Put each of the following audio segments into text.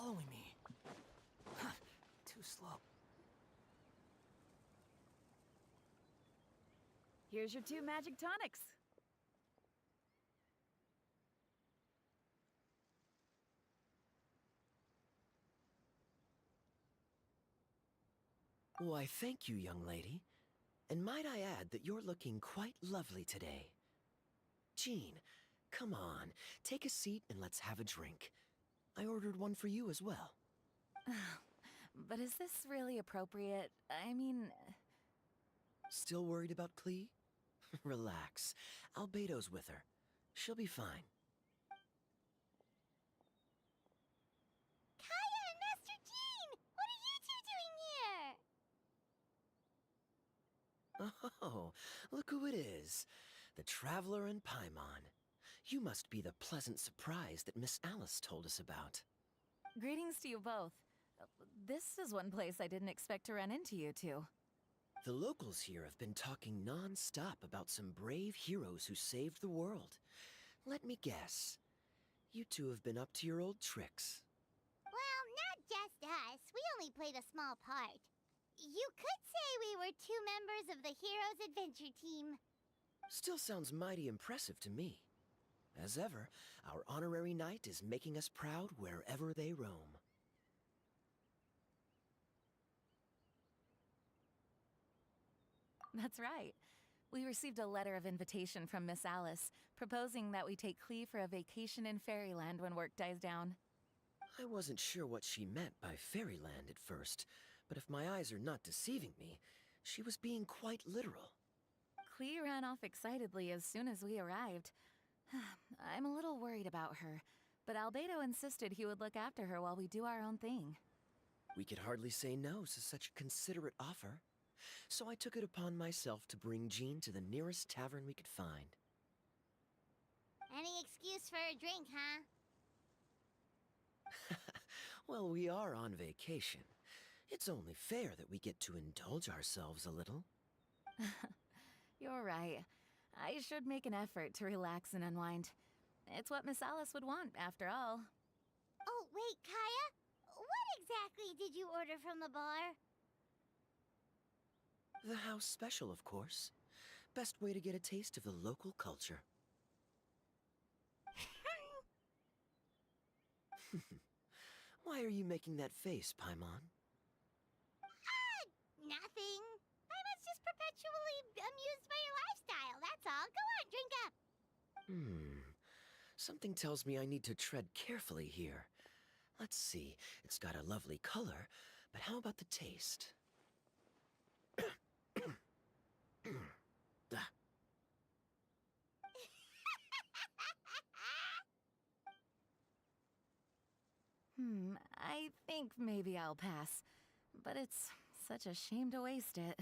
following me. Too slow. Here's your 2 magic tonics. Why, thank you, young lady. And might I add that you're looking quite lovely today. Jean, come on, take a seat and let's have a drink. I ordered one for you as well. But is this really appropriate? I mean... Still worried about Clee? Relax. Albedo's with her. She'll be fine. Kaya and Master Jean! What are you two doing here? Oh, look who it is. The Traveler and Paimon. You must be the pleasant surprise that Miss Alice told us about. Greetings to you both. This is one place I didn't expect to run into you two. The locals here have been talking non-stop about some brave heroes who saved the world. Let me guess. You two have been up to your old tricks. Well, not just us. We only played a small part. You could say we were 2 members of the Heroes Adventure Team. Still sounds mighty impressive to me. As ever, our honorary knight is making us proud wherever they roam. That's right. We received a letter of invitation from Miss Alice, proposing that we take Clee for a vacation in Fairyland when work dies down. I wasn't sure what she meant by Fairyland at first, but if my eyes are not deceiving me, she was being quite literal. Clee ran off excitedly as soon as we arrived. I'm a little worried about her, but Albedo insisted he would look after her while we do our own thing. We could hardly say no to such a considerate offer, so I took it upon myself to bring Jean to the nearest tavern we could find. Any excuse for a drink, huh? Well, we are on vacation. It's only fair that we get to indulge ourselves a little. You're right. I should make an effort to relax and unwind. It's what Miss Alice would want, after all. Oh, wait, Kaya? What exactly did you order from the bar? The house special, of course. Best way to get a taste of the local culture. Why are you making that face, Paimon? Nothing. I was just perpetually amused by your lifestyle, that's all. Go on, drink up. Something tells me I need to tread carefully here. Let's see, it's got a lovely color, but how about the taste? Ah. I think maybe I'll pass. But it's such a shame to waste it.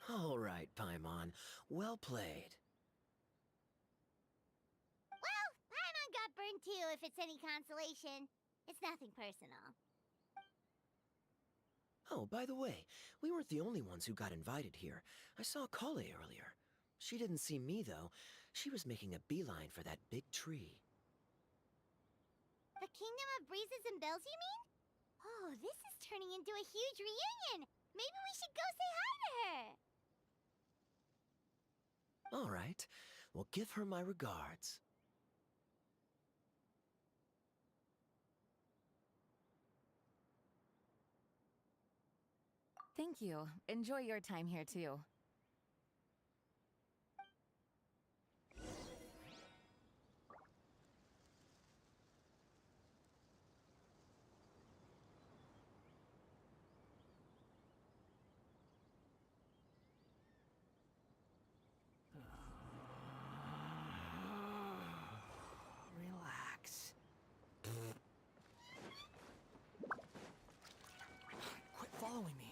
All right, Paimon. Well played. Well, Paimon got burned too, if it's any consolation. It's nothing personal. Oh, by the way, we weren't the only ones who got invited here. I saw Kale earlier. She didn't see me, though. She was making a beeline for that big tree. The Kingdom of Breezes and Bells, you mean? Oh, this is turning into a huge reunion! Maybe we should go say hi to her! All right. Well, give her my regards. Thank you. Enjoy your time here, too. Relax. Quit following me.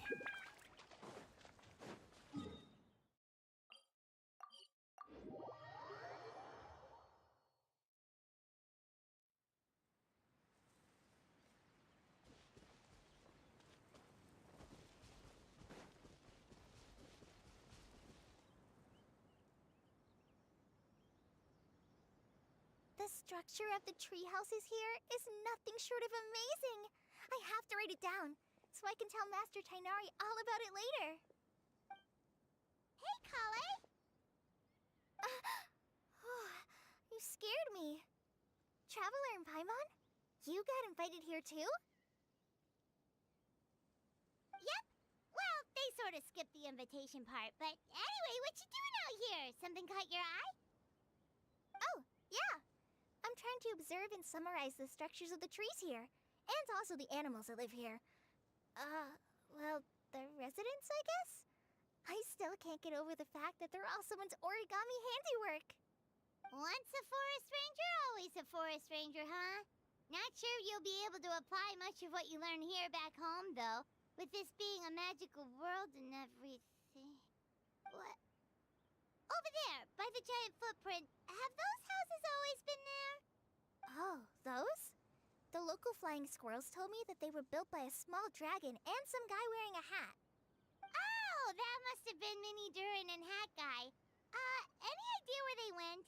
The structure of the tree houses here is nothing short of amazing. I have to write it down so I can tell Master Tainari all about it later. Hey, Kale! You scared me. Traveler and Paimon? You got invited here too? Yep. Well, they sort of skipped the invitation part, but anyway, what you doing out here? Something caught your eye? Oh, yeah. I'm trying to observe and summarize the structures of the trees here, and also the animals that live here. Well, the residents, I guess? I still can't get over the fact that they're all someone's origami handiwork. Once a forest ranger, always a forest ranger, huh? Not sure you'll be able to apply much of what you learn here back home, though, with this being a magical world and everything. What? Over there, by the giant footprint. Have those houses always been there? Oh, those? The local flying squirrels told me that they were built by a small dragon and some guy wearing a hat. Oh, that must have been Mini Durin and Hat Guy. Any idea where they went?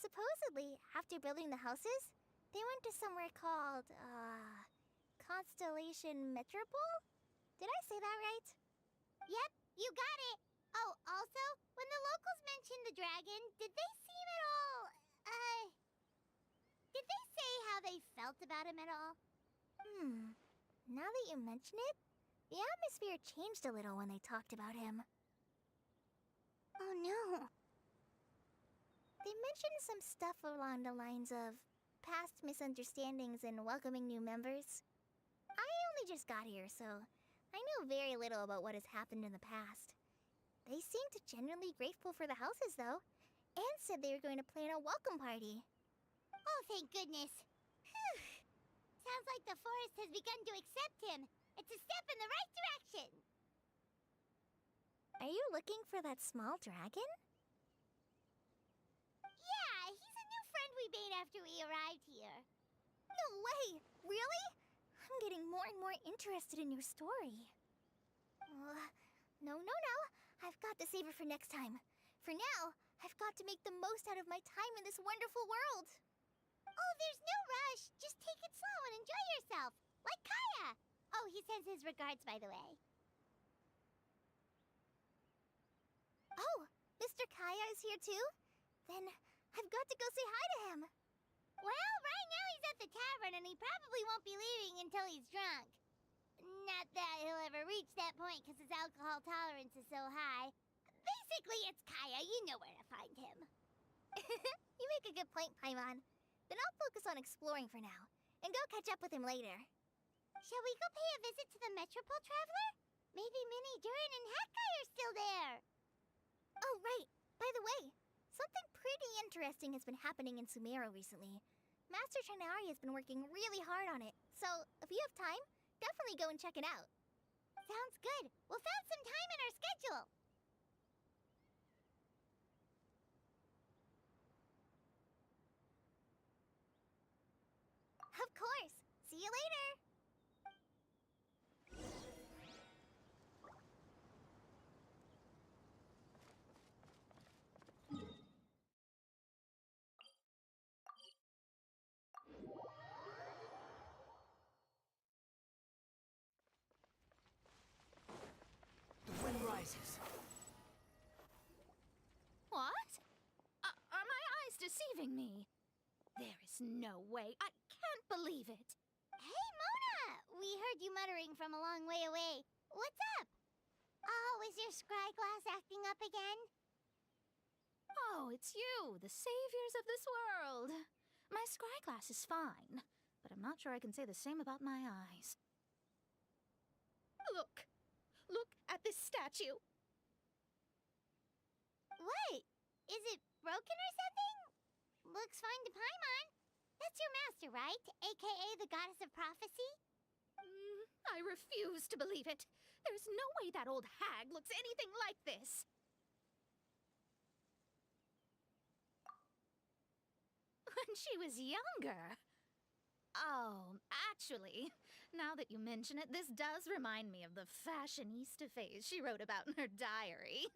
Supposedly, after building the houses, they went to somewhere called, Constellation Metropole? Did I say that right? Yep, you got it. Oh, also, when the locals mentioned the dragon, did they seem at all, did they say how they felt about him at all? Now that you mention it, the atmosphere changed a little when they talked about him. Oh no. They mentioned some stuff along the lines of past misunderstandings and welcoming new members. I only just got here, so I know very little about what has happened in the past. They seemed genuinely grateful for the houses, though, and said they were going to plan a welcome party. Oh, thank goodness. Phew. Sounds like the forest has begun to accept him. It's a step in the right direction. Are you looking for that small dragon? Yeah, he's a new friend we made after we arrived here. No way! Really? I'm getting more and more interested in your story. No. I've got to save it for next time. For now, I've got to make the most out of my time in this wonderful world. Oh, there's no rush. Just take it slow and enjoy yourself. Like Kaya. Oh, he sends his regards, by the way. Oh, Mr. Kaya is here too? Then I've got to go say hi to him. Well, right now he's at the tavern and he probably won't be leaving until he's drunk. Not that he'll ever reach that point because his alcohol tolerance is so high. Basically, it's Kaya. You know where to find him. You make a good point, Paimon. Then I'll focus on exploring for now, and go catch up with him later. Shall we go pay a visit to the Metropole Traveler? Maybe Mini Durin and Hat Guy are still there. Oh, right. By the way, something pretty interesting has been happening in Sumeru recently. Master Tainari has been working really hard on it, so if you have time, definitely go and check it out. Sounds good. We'll find some time in our schedule. Of course. See you later. The wind rises. What? Are my eyes deceiving me? There is no way. I can't believe it. Hey, Mona! We heard you muttering from a long way away. What's up? Oh, is your scryglass acting up again? Oh, it's you, the saviors of this world. My scryglass is fine, but I'm not sure I can say the same about my eyes. Look! Look at this statue! What? Is it broken or something? Looks fine to Paimon. That's your master, right? AKA the goddess of prophecy? I refuse to believe it. There's no way that old hag looks anything like this. When she was younger. Oh, actually, now that you mention it, this does remind me of the fashionista phase she wrote about in her diary.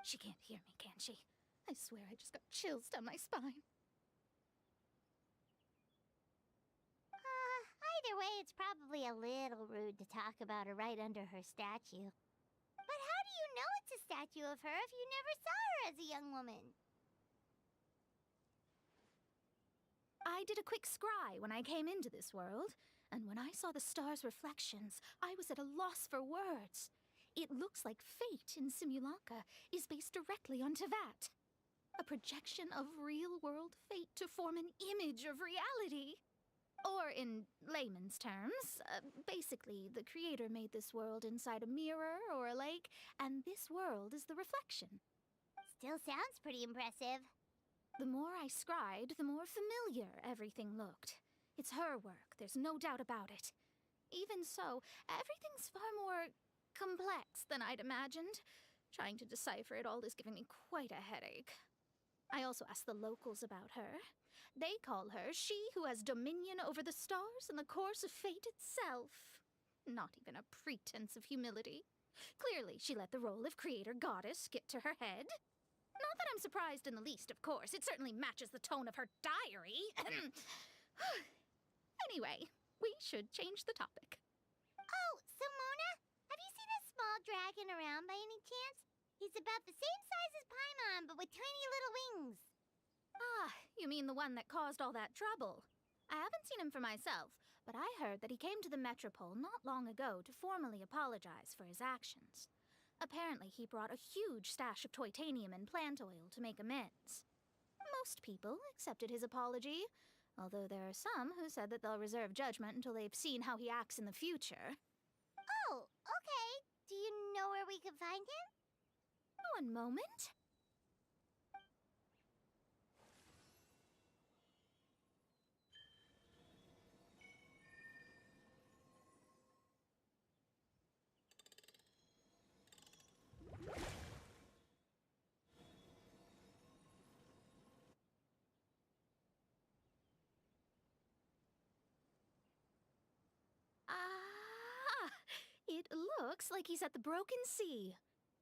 She can't hear me, can she? I swear I just got chills down my spine. Either way, it's probably a little rude to talk about her right under her statue. But how do you know it's a statue of her if you never saw her as a young woman? I did a quick scry when I came into this world, and when I saw the stars' reflections, I was at a loss for words. It looks like fate in Simulanka is based directly on Tevat. A projection of real-world fate to form an image of reality. Or in layman's terms, basically, the creator made this world inside a mirror or a lake, and this world is the reflection. Still sounds pretty impressive. The more I scried, the more familiar everything looked. It's her work, there's no doubt about it. Even so, everything's far more complex than I'd imagined. Trying to decipher it all is giving me quite a headache. I also asked the locals about her. They call her she who has dominion over the stars and the course of fate itself. Not even a pretense of humility. Clearly, she let the role of creator goddess get to her head. Not that I'm surprised in the least, of course. It certainly matches the tone of her diary. Anyway, we should change the topic. Oh, so Mona, have you seen a small dragon around by any chance? He's about the same size as Paimon, but with tiny little wings. Ah, you mean the one that caused all that trouble? I haven't seen him for myself, but I heard that he came to the Metropole not long ago to formally apologize for his actions. Apparently, he brought a huge stash of Toitanium and plant oil to make amends. Most people accepted his apology, although there are some who said that they'll reserve judgment until they've seen how he acts in the future. Oh, okay. Do you know where we can find him? One moment. It looks like he's at the Broken Sea.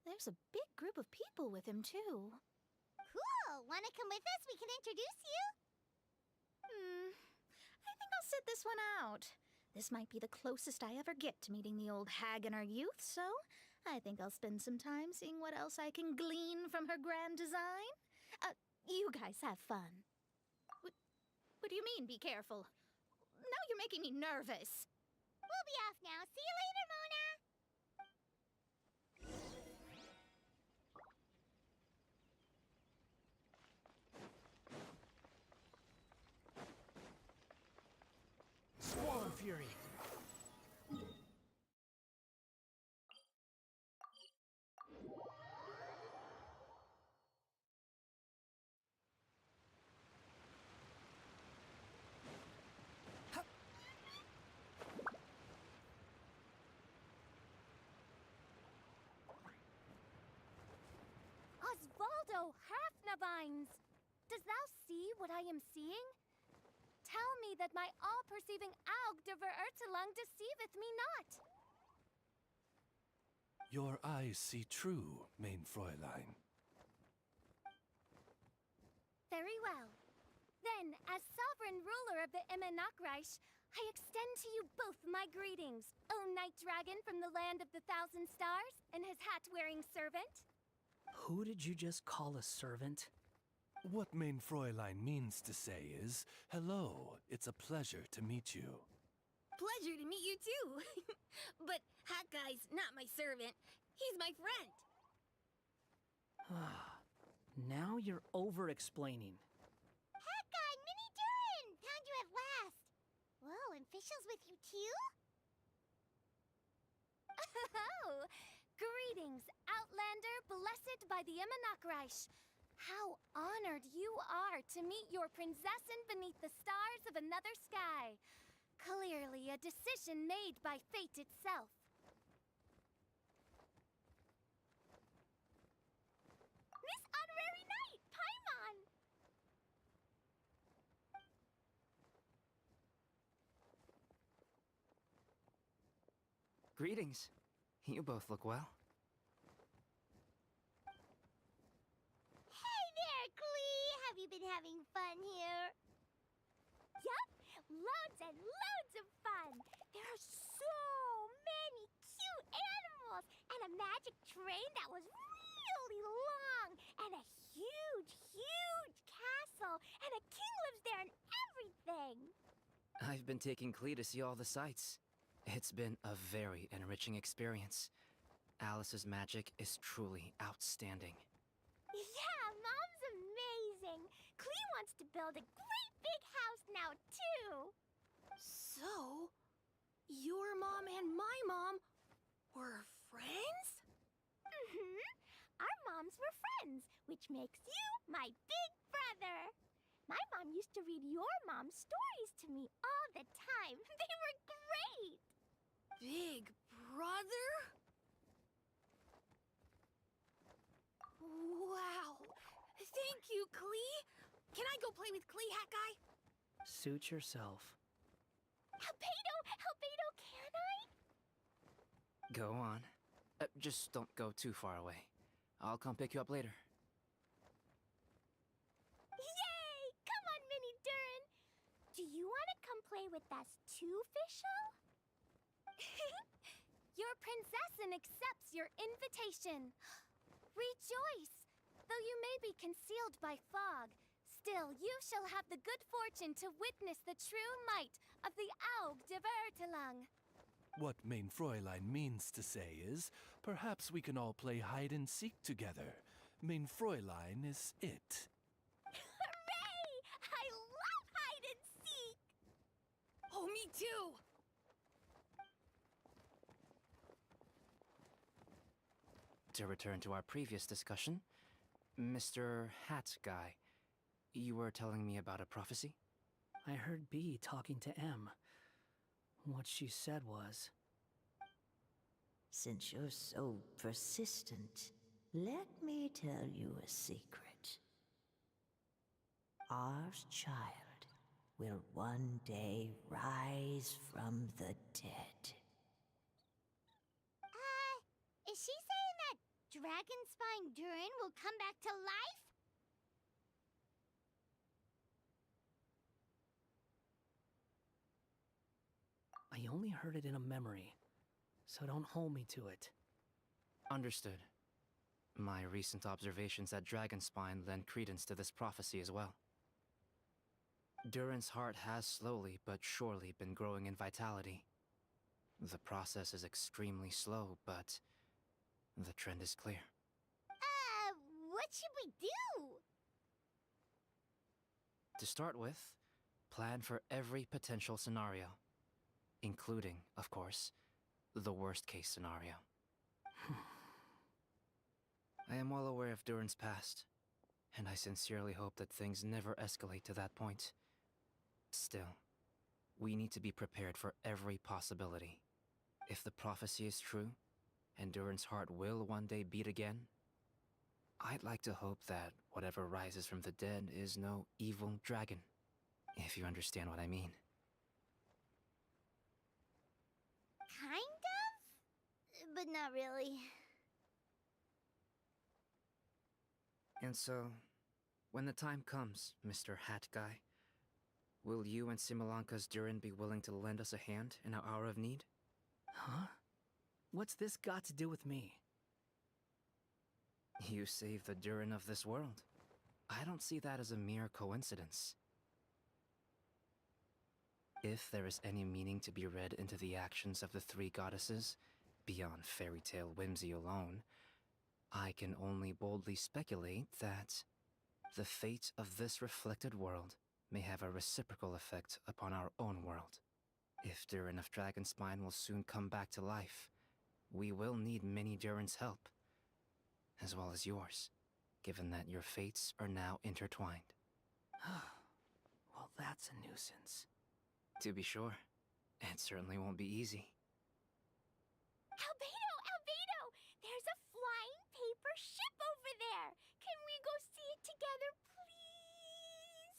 There's a big group of people with him, too. Cool! Wanna come with us? We can introduce you? I think I'll sit this one out. This might be the closest I ever get to meeting the old hag in our youth, so I think I'll spend some time seeing what else I can glean from her grand design. You guys have fun. What do you mean, be careful? Now you're making me nervous. We'll be off now. See you later, Mona! Swan Fury! Osvaldo Halfnavines! Does thou see what I am seeing? Tell me that my all-perceiving Aug de Verurtelung deceiveth me not. Your eyes see true, mein Fräulein. Very well. Then, as sovereign ruler of the Immenachreich, I extend to you both my greetings, O Night Dragon from the land of the Thousand Stars and his hat-wearing servant. Who did you just call a servant? What mein Fräulein means to say is, hello, it's a pleasure to meet you. Pleasure to meet you too. But Hat Guy's not my servant. He's my friend. Now you're over-explaining. Hat Guy, Mini Durin! Found you at last. Whoa, and Fischl's with you too? Oh, greetings, Outlander blessed by the Immenachreich. How honored you are to meet your prinzessin beneath the stars of another sky. Clearly a decision made by fate itself. This honorary knight, Paimon! Greetings. You both look well. Hey there, really been having fun here. Yup, loads and loads of fun. There are so many cute animals and a magic train that was really long and a huge, huge castle and a king lives there and everything. I've been taking Klee to see all the sights. It's been a very enriching experience. Alice's magic is truly outstanding. Yeah, Mom's amazing. Klee wants to build a great big house now, too. So, your mom and my mom were friends? Mm-hmm. Our moms were friends, which makes you my big brother. My mom used to read your mom's stories to me all the time. They were great. Big brother? Wow. Thank you, Klee. Can I go play with Klee, Hat Guy? Suit yourself. Albedo, can I? Go on. Just don't go too far away. I'll come pick you up later. Yay! Come on, Mini Durin. Do you want to come play with us too, Fischl? Your princessin accepts your invitation. Rejoice! Though you may be concealed by fog, still you shall have the good fortune to witness the true might of the Aug de Vertelang. What Mein Fräulein means to say is, perhaps we can all play hide and seek together. Mein Fräulein is it. Hooray! I love hide and seek. Oh, me too. To return to our previous discussion, Mr. Hat Guy, you were telling me about a prophecy? I heard B talking to M. What she said was, Since you're so persistent, let me tell you a secret. Our child will one day rise from the dead. Is she saying that Dragon Spine Durin will come back to life? I only heard it in a memory, so don't hold me to it. Understood. My recent observations at Dragonspine lend credence to this prophecy as well. Durin's heart has slowly but surely been growing in vitality. The process is extremely slow, but the trend is clear. What should we do? To start with, plan for every potential scenario, including, of course, the worst-case scenario. I am well aware of Durin's past, and I sincerely hope that things never escalate to that point. Still, we need to be prepared for every possibility. If the prophecy is true, and Durin's heart will one day beat again, I'd like to hope that whatever rises from the dead is no evil dragon, if you understand what I mean. Kind of? But not really. And so, when the time comes, Mr. Hat Guy, will you and Simolanka's Durin be willing to lend us a hand in our hour of need? Huh? What's this got to do with me? You saved the Durin of this world. I don't see that as a mere coincidence. If there is any meaning to be read into the actions of the three goddesses, beyond fairy tale whimsy alone, I can only boldly speculate that the fate of this reflected world may have a reciprocal effect upon our own world. If Durin of Dragonspine will soon come back to life, we will need many Durin's help, as well as yours, given that your fates are now intertwined. Well, that's a nuisance. To be sure, it certainly won't be easy. Albedo! There's a flying paper ship over there! Can we go see it together, please?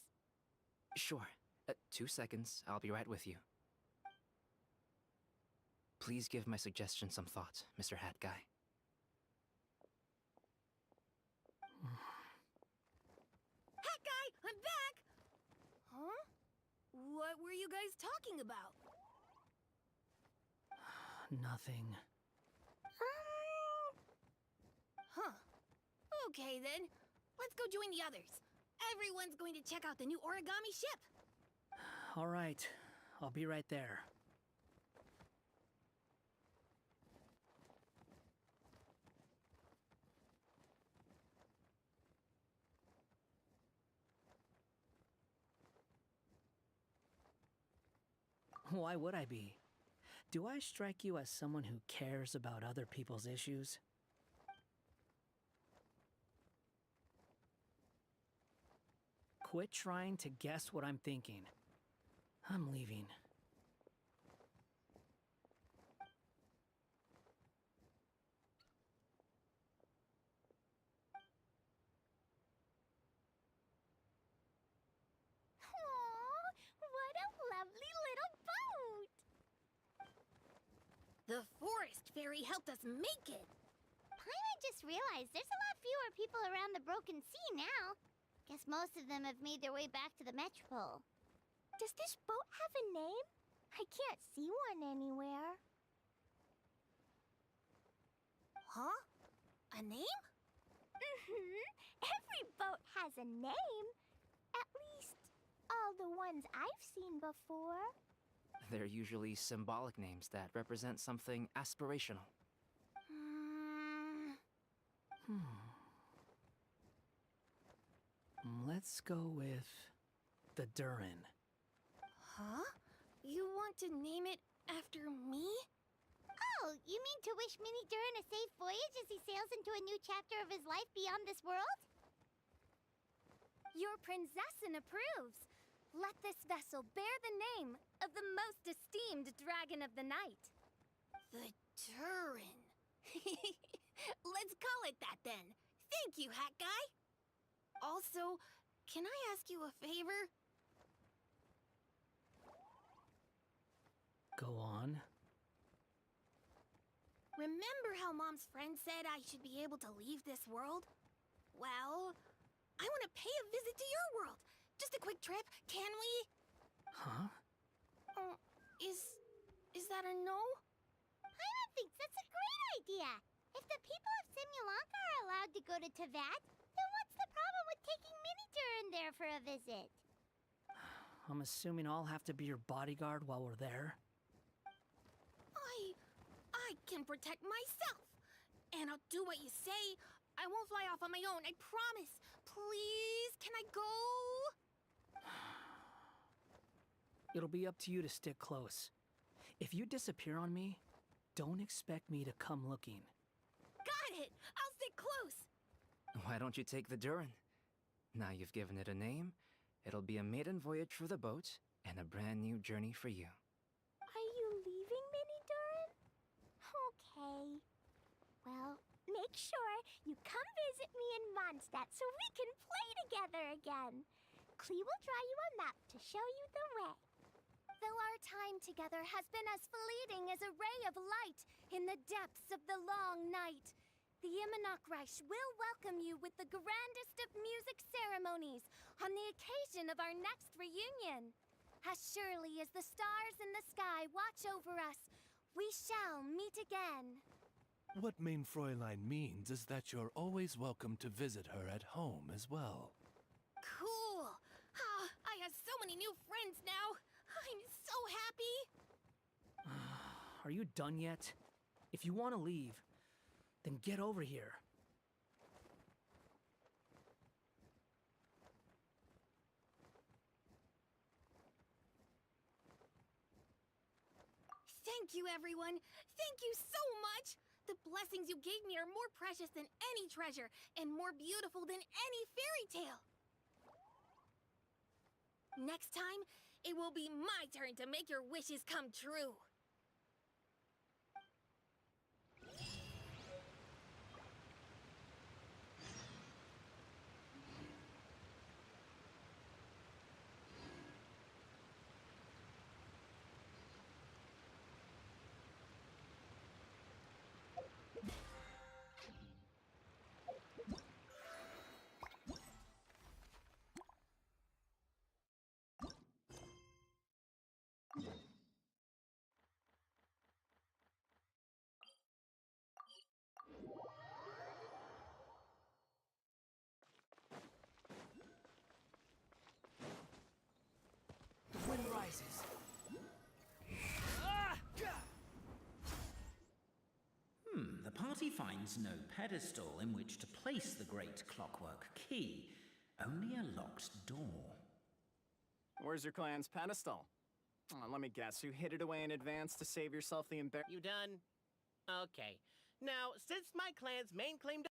Sure. 2 seconds, I'll be right with you. Please give my suggestion some thought, Mr. Hat Guy. Hat Guy, back! Huh? What were you guys talking about? Nothing. Huh. Okay then. Let's go join the others. Everyone's going to check out the new origami ship. All right, I'll be right there. Why would I be? Do I strike you as someone who cares about other people's issues? Quit trying to guess what I'm thinking. I'm leaving. Aww, what a lovely little boat! The forest fairy helped us make it. Paimon just realized there's a lot fewer people around the broken sea now. Guess most of them have made their way back to the metropole. Does this boat have a name? I can't see one anywhere. Huh? A name? Every boat has a name. At least, all the ones I've seen before. They're usually symbolic names that represent something aspirational. Let's go with the Durin. Huh? You want to name it after me? Oh, you mean to wish Mini Durin a safe voyage as he sails into a new chapter of his life beyond this world? Your princessin approves. Let this vessel bear the name of the most esteemed dragon of the night. The Turin. Let's call it that then. Thank you, Hat Guy. Also, can I ask you a favor? Go on. Remember how Mom's friend said I should be able to leave this world? Well, I want to pay a visit to your world. Just a quick trip, can we? Huh? Is that a no? Paimon thinks that's a great idea. If the people of Simulanka are allowed to go to Teyvat, then what's the problem with taking Mini Durin there for a visit? I'm assuming I'll have to be your bodyguard while we're there. I can protect myself. And I'll do what you say. I won't fly off on my own, I promise. Please, can I go? It'll be up to you to stick close. If you disappear on me, don't expect me to come looking. Got it! I'll stick close! Why don't you take the Durin? Now you've given it a name, it'll be a maiden voyage for the boat and a brand new journey for you. Are you leaving, Mini Durin? Okay. Well, make sure you come visit me in Mondstadt so we can play together again. Klee will draw you a map to show you the way. Though our time together has been as fleeting as a ray of light in the depths of the long night, the Immonocreich will welcome you with the grandest of music ceremonies on the occasion of our next reunion. As surely as the stars in the sky watch over us, we shall meet again. What Main Fräulein means is that you're always welcome to visit her at home as well. Cool! Ah, I have so many new friends now! I'm so happy! Are you done yet? If you want to leave, then get over here. Thank you, everyone! Thank you so much! The blessings you gave me are more precious than any treasure, and more beautiful than any fairy tale! Next time, it will be my turn to make your wishes come true! finds no pedestal in which to place the great clockwork key, only a locked door. Where's your clan's pedestal? Let me guess, you hid it away in advance to save yourself the You done? Okay. Now, since my clan's main claim to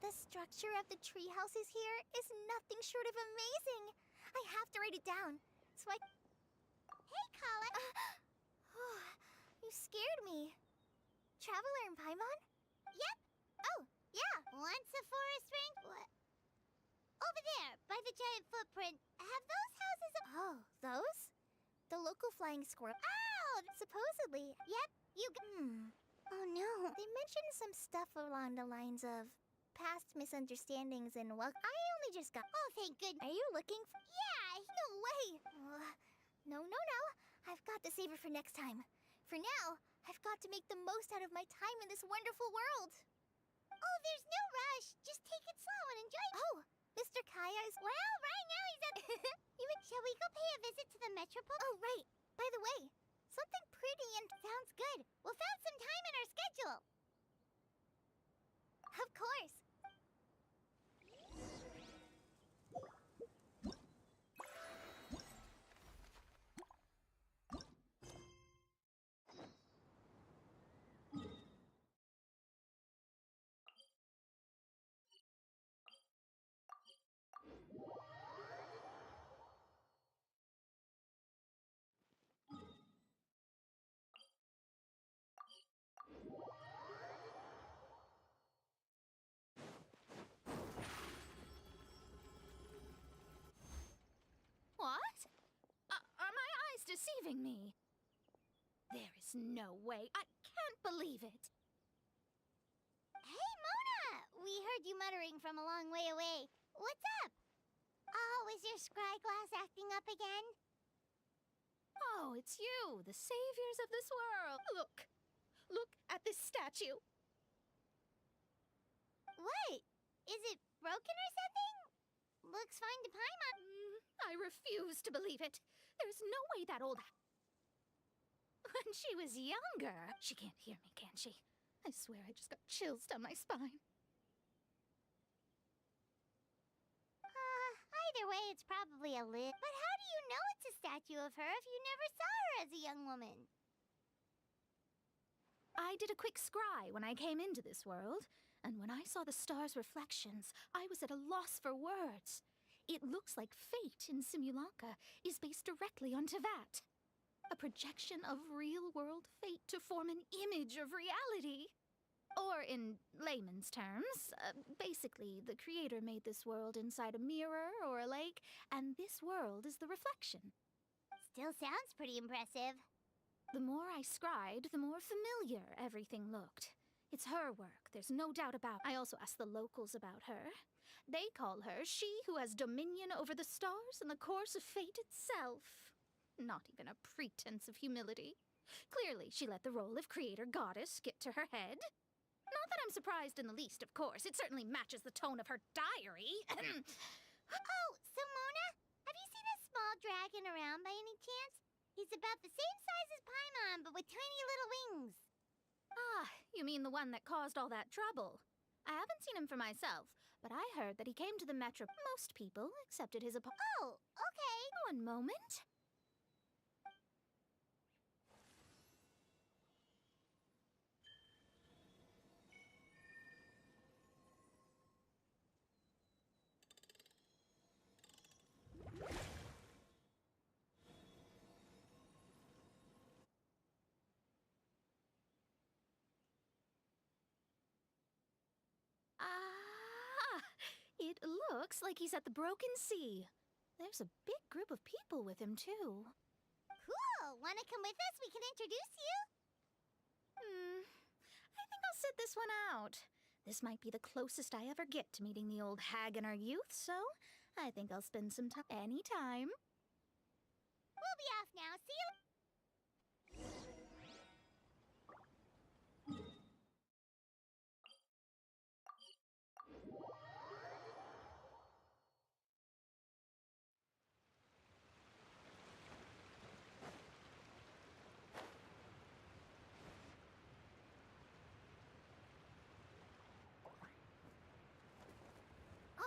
The structure of the tree houses here is nothing short of amazing. I have to write it down. So I... Hey, Colin! You scared me. Traveler in Paimon? Yep. Oh, yeah. Once a forest ring... What? Over there, by the giant footprint. Have those houses... Oh, those? The local flying squirrel... Ow! Supposedly. Yep, you... Oh, no. They mentioned some stuff along the lines of... past misunderstandings and I only just got... Oh, thank goodness. Are you looking for... Yeah, no way. No. I've got to save it for next time. For now, I've got to make the most out of my time in this wonderful world. Oh, there's no rush. Just take it slow and enjoy... Oh, Mr. Kaya is... Well, right now he's at... Shall we go pay a visit to the Metropole? Oh, right. By the way, something pretty and... Sounds good. We'll find some time in our schedule. Of course. What? Are my eyes deceiving me? There is no way. I can't believe it. Hey, Mona! We heard you muttering from a long way away. What's up? Oh, is your scryglass acting up again? Oh, it's you, the saviors of this world. Look at this statue. What? Is it broken or something? Looks fine to Paimon. I refuse to believe it. There's no way that old... When she was younger... She can't hear me, can she? I swear I just got chills down my spine. Either way, it's probably a lit. But how do you know it's a statue of her if you never saw her as a young woman? I did a quick scry when I came into this world, and when I saw the stars' reflections, I was at a loss for words. It looks like fate in Simulanka is based directly on Tevat. A projection of real-world fate to form an image of reality. Or in layman's terms, basically, the creator made this world inside a mirror or a lake, and this world is the reflection. Still sounds pretty impressive. The more I scribed, the more familiar everything looked. It's her work, there's no doubt about it. I also asked the locals about her. They call her she who has dominion over the stars and the course of fate itself. Not even a pretense of humility. Clearly, she let the role of creator goddess get to her head. Not that I'm surprised in the least, of course. It certainly matches the tone of her diary. Oh, so Mona, have you seen a small dragon around by any chance? He's about the same size as Paimon, but with tiny little wings. Ah, you mean the one that caused all that trouble? I haven't seen him for myself, but I heard that he came to the metro. Most people accepted his Oh, okay. One moment. It looks like he's at the Broken Sea. There's a big group of people with him, too. Cool! Wanna come with us? We can introduce you? I think I'll sit this one out. This might be the closest I ever get to meeting the old hag in our youth, so I think I'll spend some time anytime. We'll be off now. See you.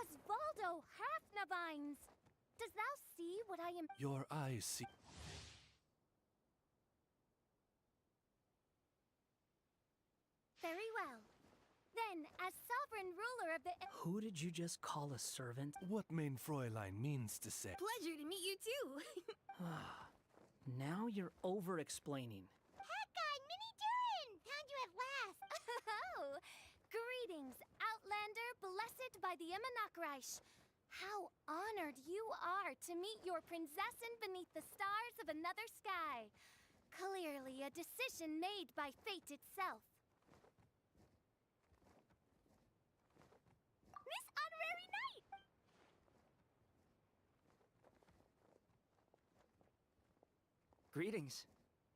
Osvaldo Halfnavines! Does thou see what I am? Your eyes see. Very well. Then, as sovereign ruler of the... Who did you just call a servant? What mein Fräulein means to say. Pleasure to meet you too. Now you're over-explaining. Hat guy, Mini Durin! Found you at last. Oh, greetings, Outlander blessed by the Emanakreich. How honored you are to meet your prinzessin beneath the stars of another sky. Clearly a decision made by fate itself. Miss Honorary Knight! Greetings.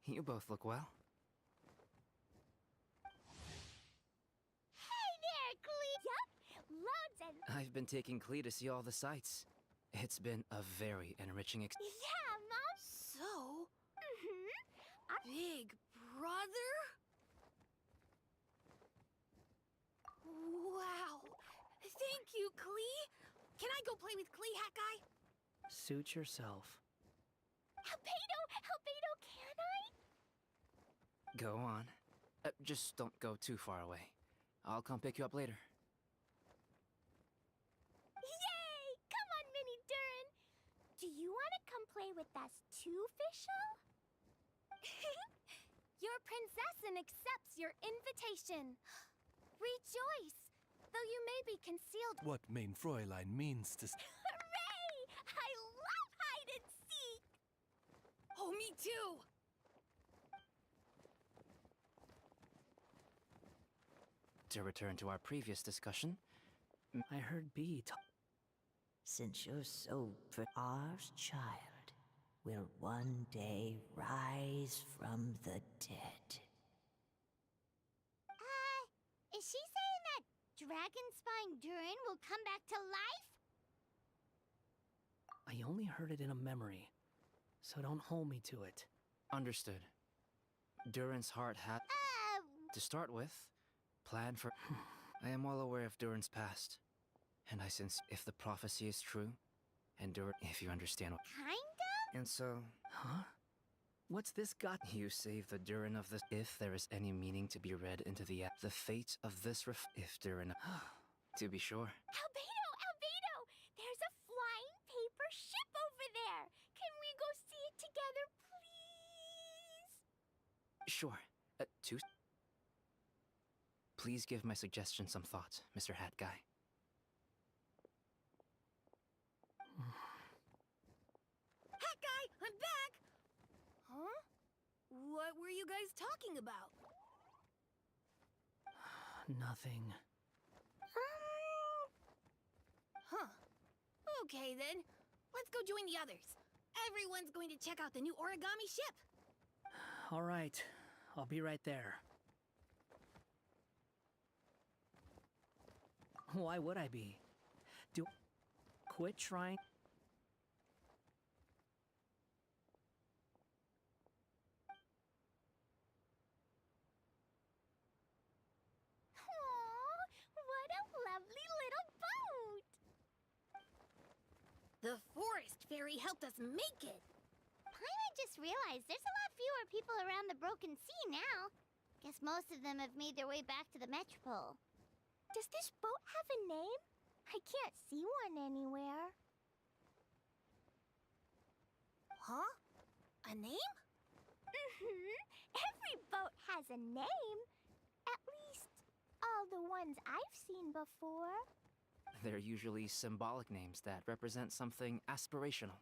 You both look well. Hey there, Clee! Yup, loads and... I've been taking Klee to see all the sights. It's been a very enriching Yeah, Mom! So... Big brother? Wow. Thank you, Klee. Can I go play with Klee, Hat Guy? Suit yourself. Albedo, can I? Go on. Just don't go too far away. I'll come pick you up later. Yay! Come on, Mini Durin. Do you want to come play with us too, Fischl? Your prinzessin accepts your invitation. Rejoice, though you may be concealed. What mein Fräulein means to say. Hooray! I love hide and seek! Oh, me too! To return to our previous discussion, I heard B talk. Since you're so our child will one day rise from the dead. Is she saying that Dragon Spine Durin will come back to life? I only heard it in a memory, so don't hold me to it. understood. Durin's heart had, to start with, planned for... I am well aware of Durin's past. And I sense if the prophecy is true, and Durin, if you understand what... Kinda? And so... Huh? What's this got? You save the Durin of this... If there is any meaning to be read into the fate of this if Durin... To be sure. Albedo! There's a flying paper ship over there! Can we go see it together, please? Sure. Two. Please give my suggestion some thought, Mr. Hat Guy. Hat Guy, I'm back! Huh? What were you guys talking about? Nothing. Huh. Okay then. Let's go join the others. Everyone's going to check out the new origami ship. All right, I'll be right there. Why would I be? Quit trying. Aww, what a lovely little boat! The forest fairy helped us make it. Paimon just realized there's a lot fewer people around the broken sea now. Guess most of them have made their way back to the Metropole. Does this boat have a name? I can't see one anywhere. Huh? A name? Every boat has a name. At least, all the ones I've seen before. They're usually symbolic names that represent something aspirational.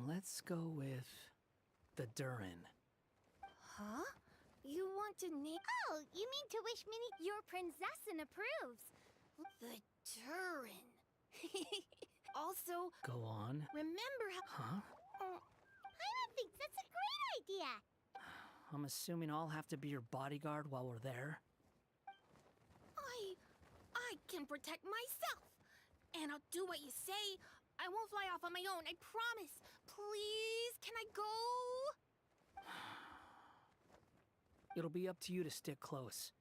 Let's go with the Durin. Huh? You want to name... Oh, you mean to wish Minnie... Your princessin approves. The Turin. Also, Go on. remember how... Huh? Paimon thinks that's a great idea. I'm assuming I'll have to be your bodyguard while we're there. I can protect myself. And I'll do what you say. I won't fly off on my own, I promise. Please, can I go? It'll be up to you to stick close.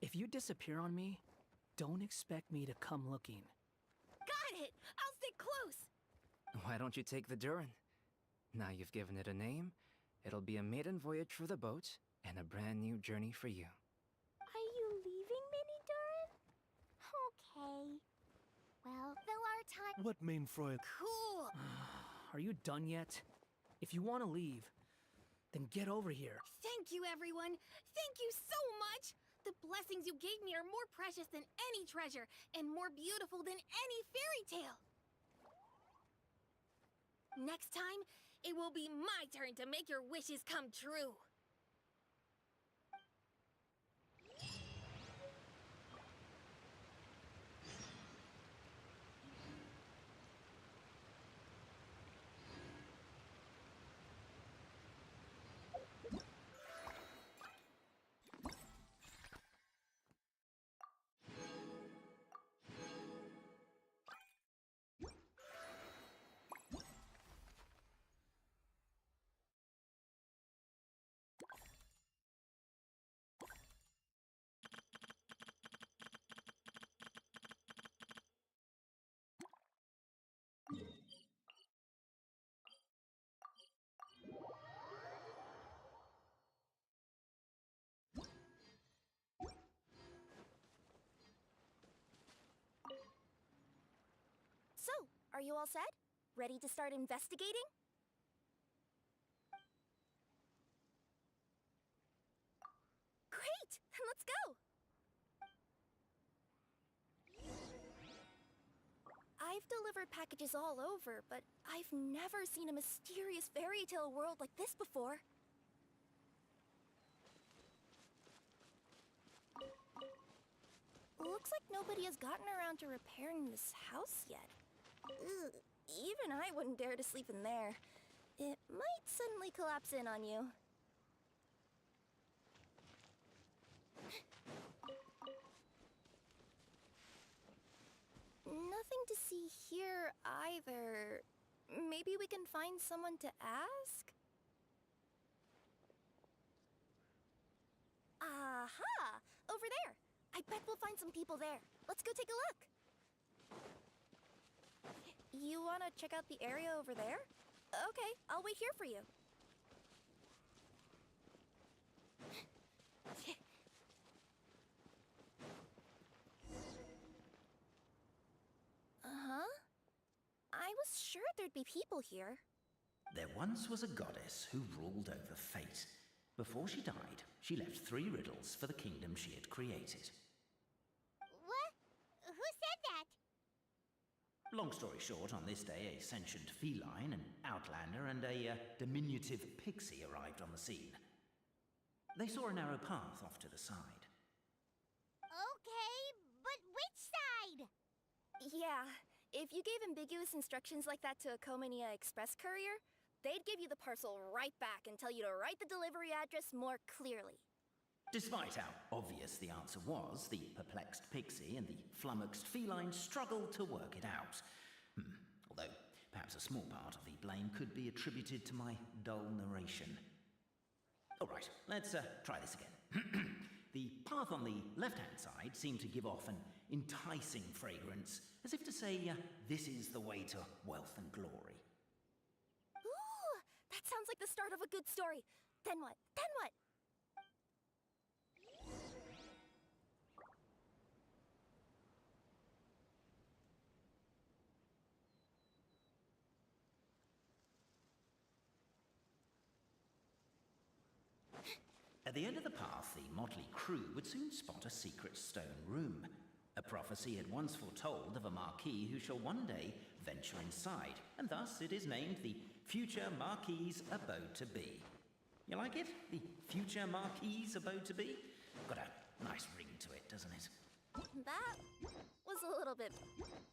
If you disappear on me, don't expect me to come looking. Got it! I'll stick close. Why don't you take the Durin? Now you've given it a name, it'll be a maiden voyage for the boat and a brand new journey for you. Are you leaving, Minnie Durin? Okay. Well, Fill our time. What main Fräulein? Cool. Are you done yet? If you want to leave, then get over here. Thank you, everyone. Thank you so much. The blessings you gave me are more precious than any treasure and more beautiful than any fairy tale. Next time, it will be my turn to make your wishes come true. So, are you all set? Ready to start investigating? Great! Then let's go! I've delivered packages all over, but I've never seen a mysterious fairy tale world like this before. Looks like nobody has gotten around to repairing this house yet. Ugh, even I wouldn't dare to sleep in there. It might suddenly collapse in on you. Nothing to see here either. Maybe we can find someone to ask? Aha! Over there! I bet we'll find some people there. Let's go take a look. You want to check out the area over there? Okay, I'll wait here for you. Uh-huh. I was sure there'd be people here. There once was a goddess who ruled over fate. Before she died, she left 3 riddles for the kingdom she had created. What? Who said that? Long story short, on this day, a sentient feline, an outlander, and a diminutive pixie arrived on the scene. They saw a narrow path off to the side. Okay, but which side? Yeah, if you gave ambiguous instructions like that to a Comania Express courier, they'd give you the parcel right back and tell you to write the delivery address more clearly. Despite how obvious the answer was, the perplexed pixie and the flummoxed feline struggled to work it out. Although, perhaps a small part of the blame could be attributed to my dull narration. Alright, let's try this again. The path on the left-hand side seemed to give off an enticing fragrance, as if to say, this is the way to wealth and glory. Ooh, that sounds like the start of a good story. Then what? Then what? At the end of the path, the motley crew would soon spot a secret stone room. A prophecy had once foretold of a marquis who shall one day venture inside, and thus it is named the Future Marquis's Abode to Be. You like it? The Future Marquis's Abode to Be? Got a nice ring to it, doesn't it? That was a little bit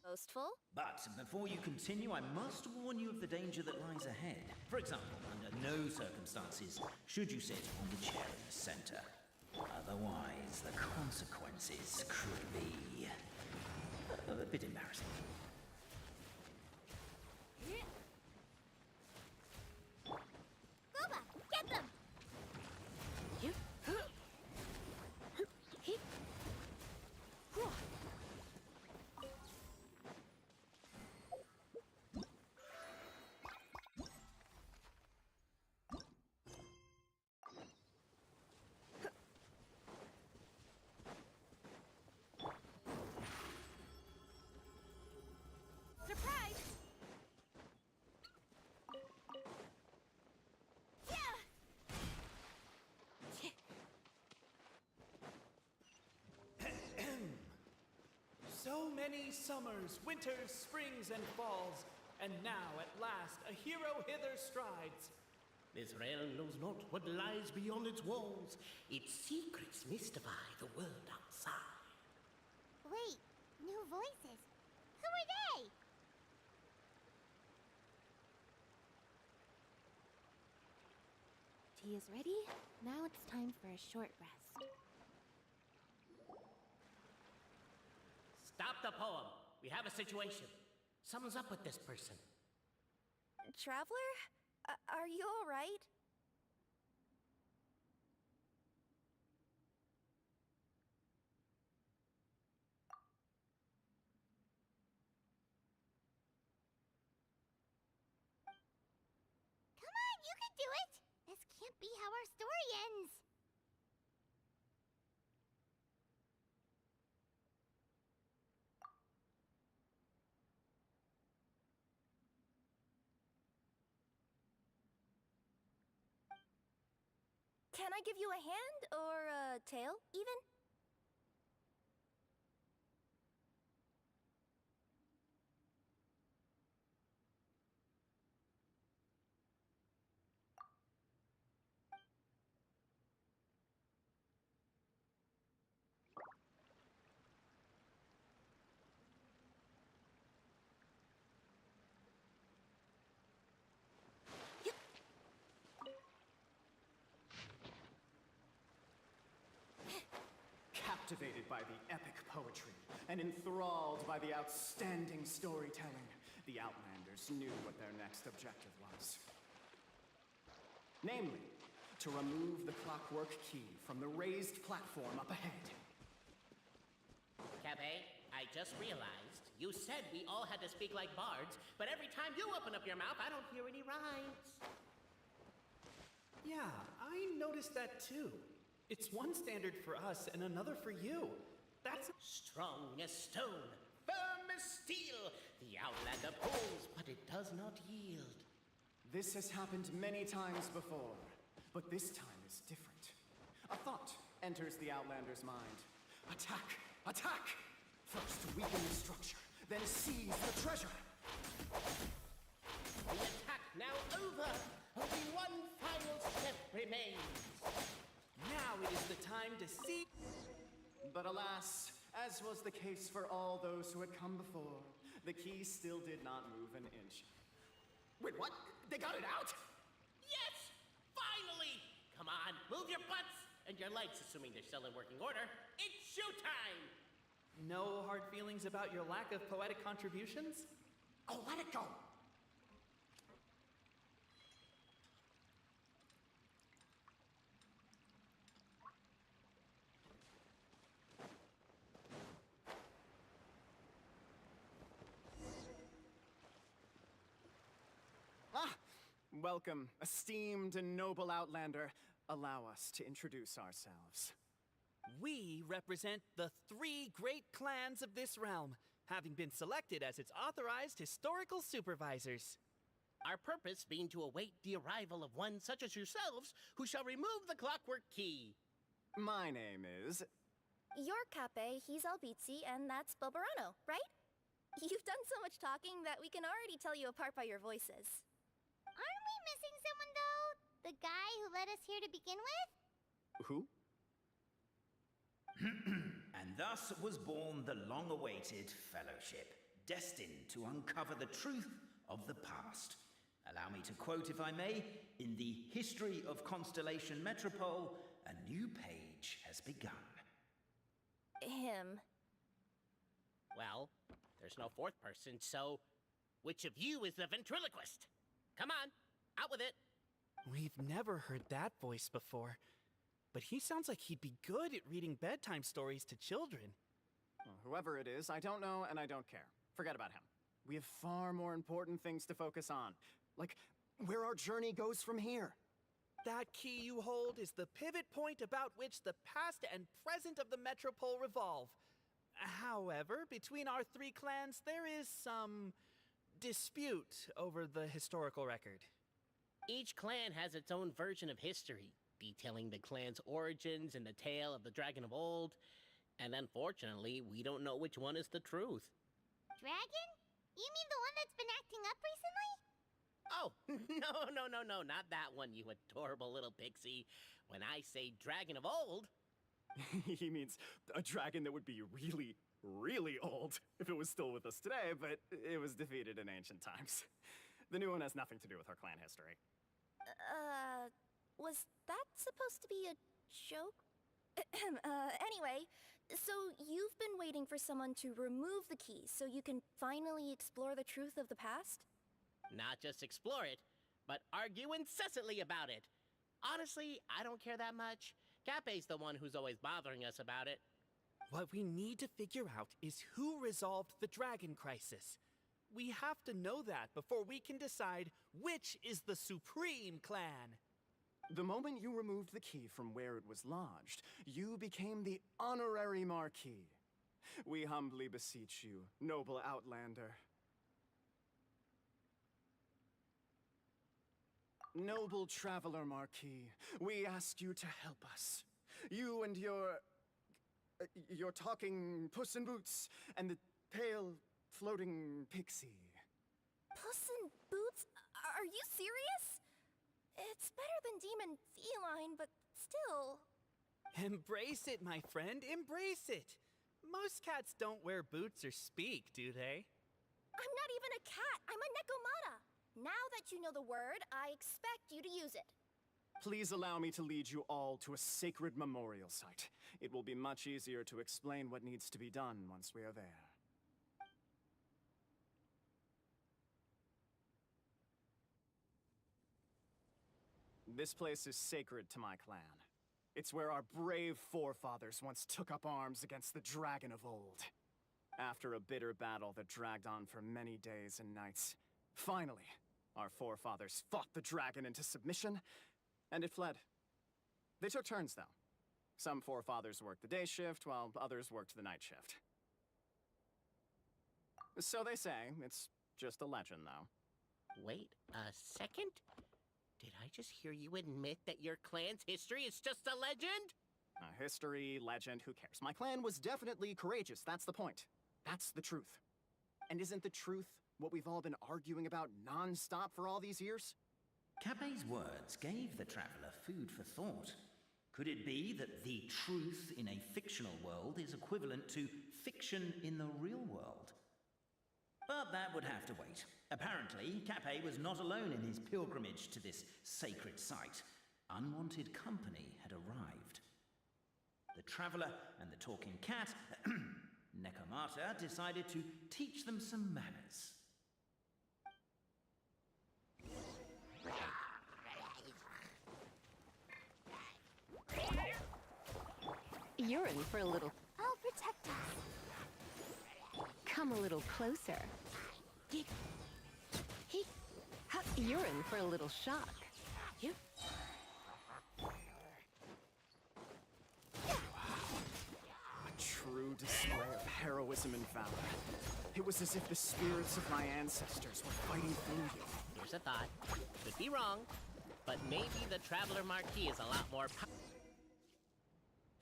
boastful. But before you continue, I must warn you of the danger that lies ahead. For example, under no circumstances should you sit on the chair in the center. Otherwise, the consequences could be a bit embarrassing. Gooba, get them! Surprise! So many summers, winters, springs, and falls, and now at last a hero hither strides. This realm knows not what lies beyond its walls. Its secrets mystify the world outside. Wait, new voices. Who are they? Tea is ready. Now it's time for a short rest. Stop the poem. We have a situation. Something's up with this person. Traveler? Are you all right? Come on, you can do it! This can't be how our story ends. Can I give you a hand or a tail, even? Captivated by the epic poetry and enthralled by the outstanding storytelling, the Outlanders knew what their next objective was. Namely, to remove the clockwork key from the raised platform up ahead. Cafe, I just realized you said we all had to speak like bards, but every time you open up your mouth, I don't hear any rhymes. Yeah, I noticed that too. It's one standard for us and another for you. That's strong as stone, firm as steel. The Outlander pulls, but it does not yield. This has happened many times before, but this time is different. A thought enters the Outlander's mind. Attack! Attack! First weaken the structure, then seize the treasure. The attack now over. Only one final step remains. Now it is the time to see. But alas, as was the case for all those who had come before, the key still did not move an inch. Wait, what? They got it out? Yes! Finally! Come on, move your butts! And your legs, assuming they're still in working order. It's showtime! No hard feelings about your lack of poetic contributions? Oh, let it go! Welcome, esteemed and noble Outlander. Allow us to introduce ourselves. We represent the 3 great clans of this realm, having been selected as its authorized historical supervisors. Our purpose being to await the arrival of one such as yourselves, who shall remove the clockwork key. My name is... You're Cape, he's Albizzi, and that's Bobarano, right? You've done so much talking that we can already tell you apart by your voices. Aren't we missing someone, though? The guy who led us here to begin with? Who? And thus was born the long-awaited fellowship, destined to uncover the truth of the past. Allow me to quote, if I may, in the history of Constellation Metropole, a new page has begun. Him. Well, there's no 4th person, so which of you is the ventriloquist? Come on, out with it. We've never heard that voice before, but he sounds like he'd be good at reading bedtime stories to children. Well, whoever it is, I don't know and I don't care. Forget about him. We have far more important things to focus on, like where our journey goes from here. That key you hold is the pivot point about which the past and present of the Metropole revolve. However, between our 3 clans, there is some dispute over the historical record. Each clan has its own version of history, detailing the clan's origins and the tale of the dragon of old. And unfortunately, we don't know which one is the truth. Dragon? You mean the one that's been acting up recently? Oh, no, not that one, you adorable little pixie. When I say dragon of old... He means a dragon that would be really, really old if it was still with us today, but it was defeated in ancient times. The new one has nothing to do with our clan history. Was that supposed to be a joke? Anyway, so you've been waiting for someone to remove the key so you can finally explore the truth of the past? Not just explore it, but argue incessantly about it. Honestly, I don't care that much. Cape's the one who's always bothering us about it. What we need to figure out is who resolved the dragon crisis. We have to know that before we can decide which is the supreme clan. The moment you removed the key from where it was lodged, you became the honorary Marquis. We humbly beseech you, noble Outlander. Noble Traveler Marquis, we ask you to help us. You and your talking Puss in Boots and the pale floating pixie. Puss in Boots? Are you serious? It's better than demon feline, but still. Embrace it, my friend, embrace it. Most cats don't wear boots or speak, do they? I'm not even a cat, I'm a Nekomata. Now that you know the word, I expect you to use it. Please allow me to lead you all to a sacred memorial site. It will be much easier to explain what needs to be done once we are there. This place is sacred to my clan. It's where our brave forefathers once took up arms against the dragon of old. After a bitter battle that dragged on for many days and nights, finally, our forefathers fought the dragon into submission, and it fled. They took turns, though. Some forefathers worked the day shift, while others worked the night shift. So they say. It's just a legend, though. Wait a second. Did I just hear you admit that your clan's history is just a legend? History, legend, who cares? My clan was definitely courageous, that's the point. That's the truth. And isn't the truth what we've all been arguing about non-stop for all these years? Capet's words gave the traveler food for thought. Could it be that the truth in a fictional world is equivalent to fiction in the real world? But that would have to wait. Apparently, Capet was not alone in his pilgrimage to this sacred site. Unwanted company had arrived. The traveler and the talking cat, Nekomata, decided to teach them some manners. You're in for a little... I'll protect us. Come a little closer. You're in for a little shock. A true display of heroism and valor. It was as if the spirits of my ancestors were fighting through you. Here's a thought. Could be wrong, but maybe the Traveler Marquis is a lot more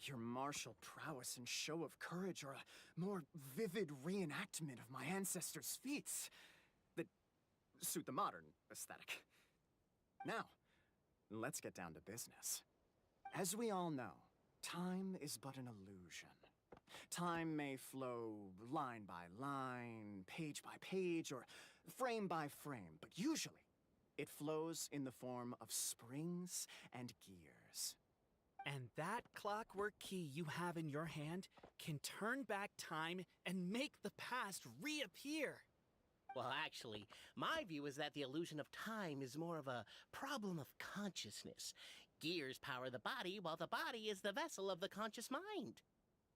Your martial prowess and show of courage are a more vivid reenactment of my ancestors' feats that suit the modern aesthetic. Now, let's get down to business. As we all know, time is but an illusion. Time may flow line by line, page by page, or frame by frame, but usually it flows in the form of springs and gears. And that clockwork key you have in your hand can turn back time and make the past reappear. Well, actually, my view is that the illusion of time is more of a problem of consciousness. Gears power the body, while the body is the vessel of the conscious mind.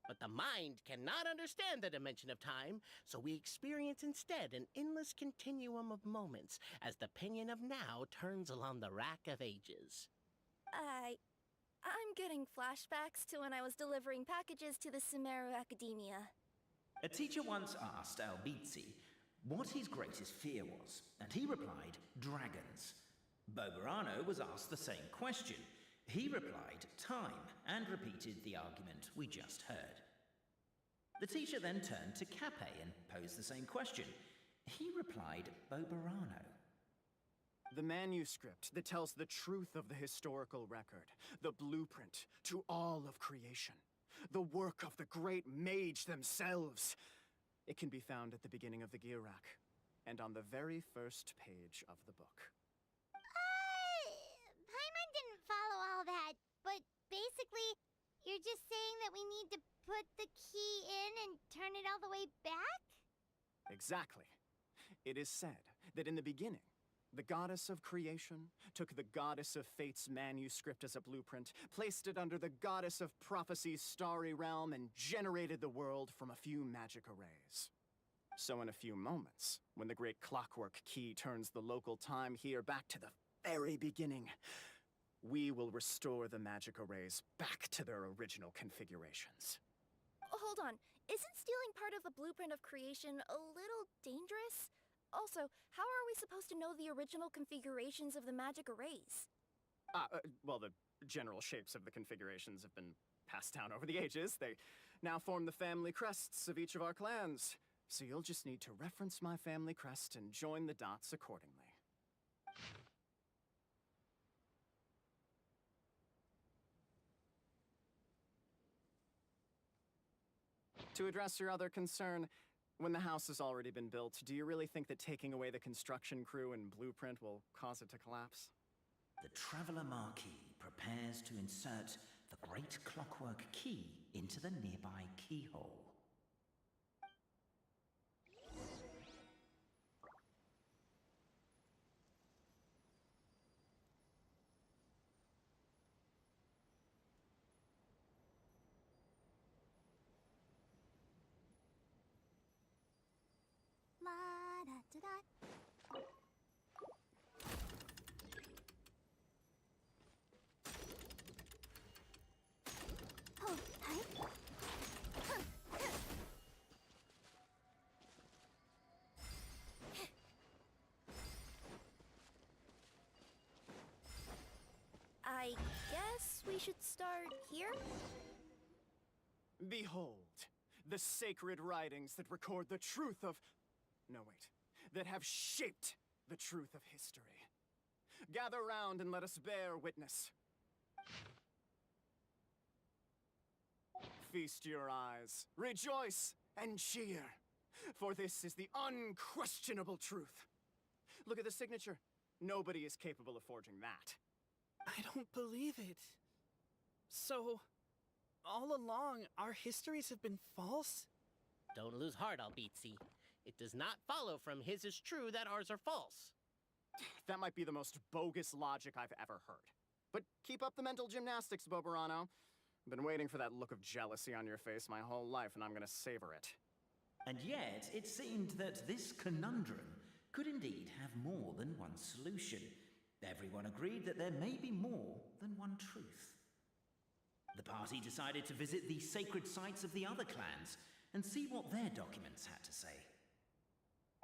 But the mind cannot understand the dimension of time, so we experience instead an endless continuum of moments as the pinion of now turns along the rack of ages. I'm getting flashbacks to when I was delivering packages to the Sumeru Academia. A teacher once asked Albizzi what his greatest fear was, and he replied, dragons. Boberano was asked the same question. He replied, time, and repeated the argument we just heard. The teacher then turned to Capet and posed the same question. He replied, Boberano. The manuscript that tells the truth of the historical record, the blueprint to all of creation, the work of the great mage themselves. It can be found at the beginning of the Girak, and on the very first page of the book. Paimon didn't follow all that, but basically, you're just saying that we need to put the key in and turn it all the way back? Exactly. It is said that in the beginning, the goddess of creation took the goddess of fate's manuscript as a blueprint, placed it under the goddess of prophecy's starry realm, and generated the world from a few magic arrays. So in a few moments, when the great clockwork key turns the local time here back to the very beginning, we will restore the magic arrays back to their original configurations. Hold on, isn't stealing part of the blueprint of creation a little dangerous? Also, how are we supposed to know the original configurations of the magic arrays? Well, the general shapes of the configurations have been passed down over the ages. They now form the family crests of each of our clans. So you'll just need to reference my family crest and join the dots accordingly. To address your other concern, when the house has already been built, do you really think that taking away the construction crew and blueprint will cause it to collapse? The Traveler Marquis prepares to insert the great clockwork key into the nearby keyhole. La-da-da-da. Oh, hi. we should start here? Behold, the sacred writings that record the truth of... No, wait. That have shaped the truth of history. Gather round and let us bear witness. Feast your eyes, rejoice, and cheer, for this is the unquestionable truth. Look at the signature. Nobody is capable of forging that. I don't believe it. So, all along, our histories have been false? Don't lose heart, Albizzi. It does not follow from his is true that ours are false. That might be the most bogus logic I've ever heard. But keep up the mental gymnastics, Boberano. I've been waiting for that look of jealousy on your face my whole life, and I'm gonna savor it. And yet, it seemed that this conundrum could indeed have more than one solution. Everyone agreed that there may be more than one truth. The party decided to visit the sacred sites of the other clans and see what their documents had to say.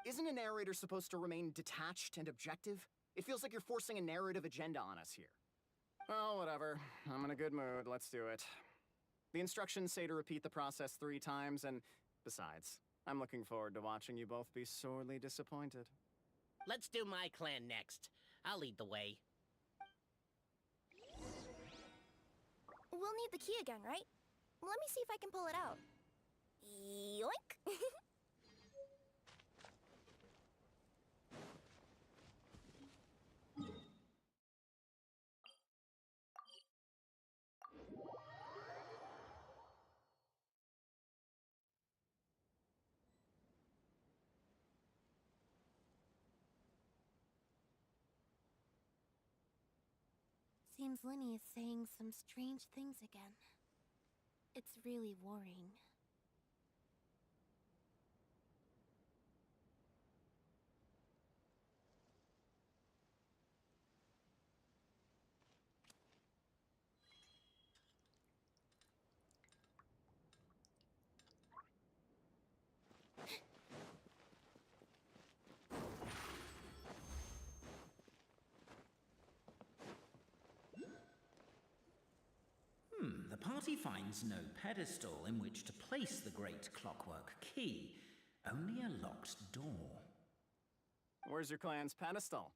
Isn't a narrator supposed to remain detached and objective? It feels like you're forcing a narrative agenda on us here. Well, whatever. I'm in a good mood. Let's do it. The instructions say to repeat the process 3 times, and besides, I'm looking forward to watching you both be sorely disappointed. Let's do my clan next. I'll lead the way. We'll need the key again, right? Let me see if I can pull it out. Yoink! Seems Linny is saying some strange things again. It's really worrying. The party finds no pedestal in which to place the great clockwork key, only a locked door. Where's your clan's pedestal?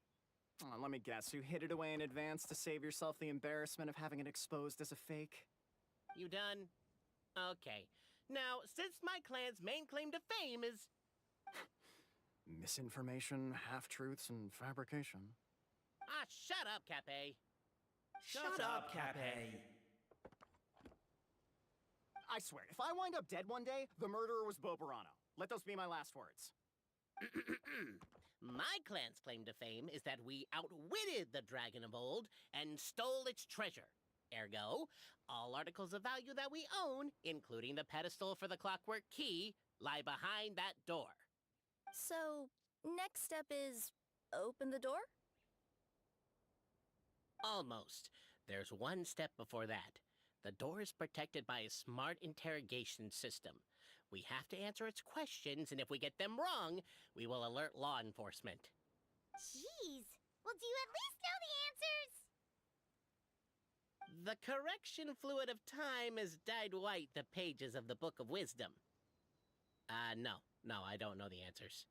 Oh, let me guess, you hid it away in advance to save yourself the embarrassment of having it exposed as a fake? You done? Okay. Now, since my clan's main claim to fame is... Misinformation, half-truths, and fabrication. Ah, shut up, Cape. Shut up, Cape. I swear, if I wind up dead one day, the murderer was Boberano. Let those be my last words. My clan's claim to fame is that we outwitted the Dragon of Old and stole its treasure. Ergo, all articles of value that we own, including the pedestal for the clockwork key, lie behind that door. So, next step is open the door? Almost. There's one step before that. The door is protected by a smart interrogation system. We have to answer its questions, and if we get them wrong, we will alert law enforcement. Jeez. Well, do you at least know the answers? The correction fluid of time has dyed white the pages of the Book of Wisdom. No, I don't know the answers.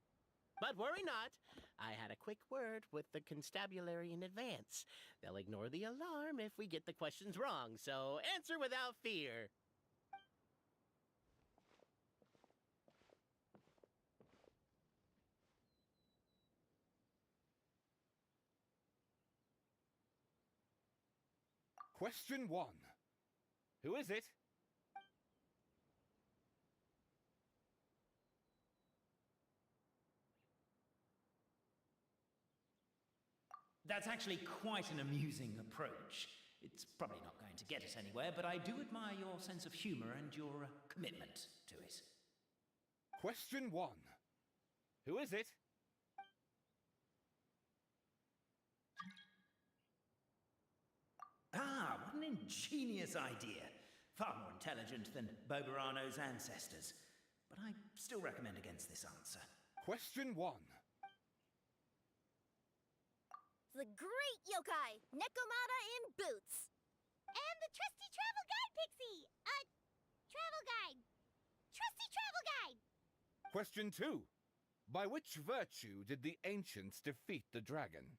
But worry not. I had a quick word with the constabulary in advance. They'll ignore the alarm if we get the questions wrong, so answer without fear. Question 1. Who is it? That's actually quite an amusing approach. It's probably not going to get us anywhere, but I do admire your sense of humor and your commitment to it. Question 1. Who is it? Ah, what an ingenious idea. Far more intelligent than Boberano's ancestors. But I still recommend against this answer. Question 1. The great yokai, Nekomata in boots. And the trusty travel guide, Pixie! Travel guide. Trusty travel guide! Question 2. By which virtue did the ancients defeat the dragon?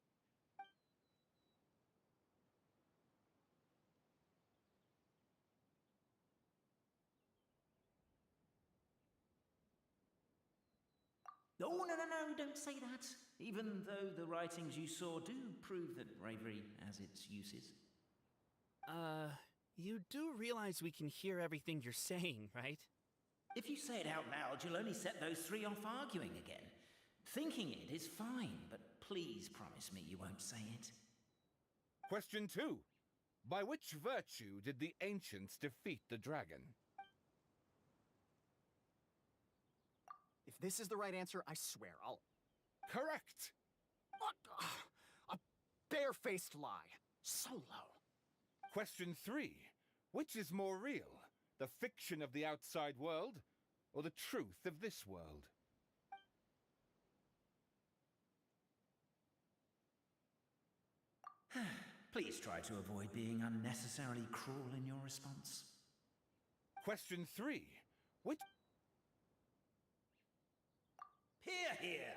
Oh, no, no, no, don't say that. Even though the writings you saw do prove that bravery has its uses. You do realize we can hear everything you're saying, right? If you say it out loud, you'll only set those three off arguing again. Thinking it is fine, but please promise me you won't say it. Question 2. By which virtue did the ancients defeat the dragon? If this is the right answer, I swear I'll... Correct! What? A barefaced lie. So low. Question 3. Which is more real? The fiction of the outside world, or the truth of this world? Please try to avoid being unnecessarily cruel in your response. Question 3. Which... Hear, hear!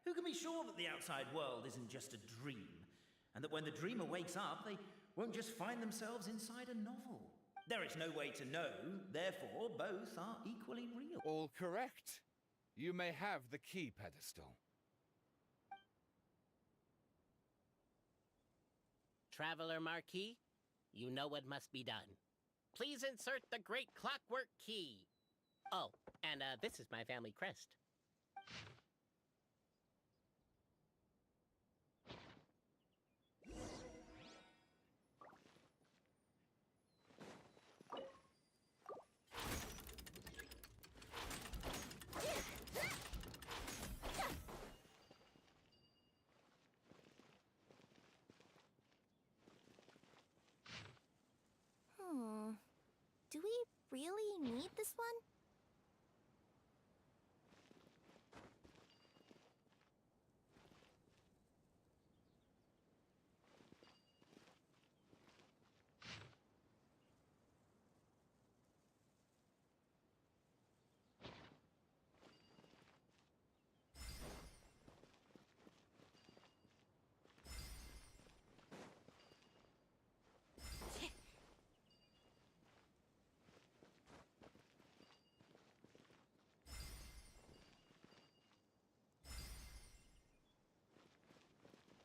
Who can be sure that the outside world isn't just a dream? And that when the dreamer wakes up, they won't just find themselves inside a novel? There is no way to know, therefore both are equally real. All correct. You may have the key pedestal. Traveler Marquis, you know what must be done. Please insert the great clockwork key. Oh, and this is my family crest. Do we really need this one?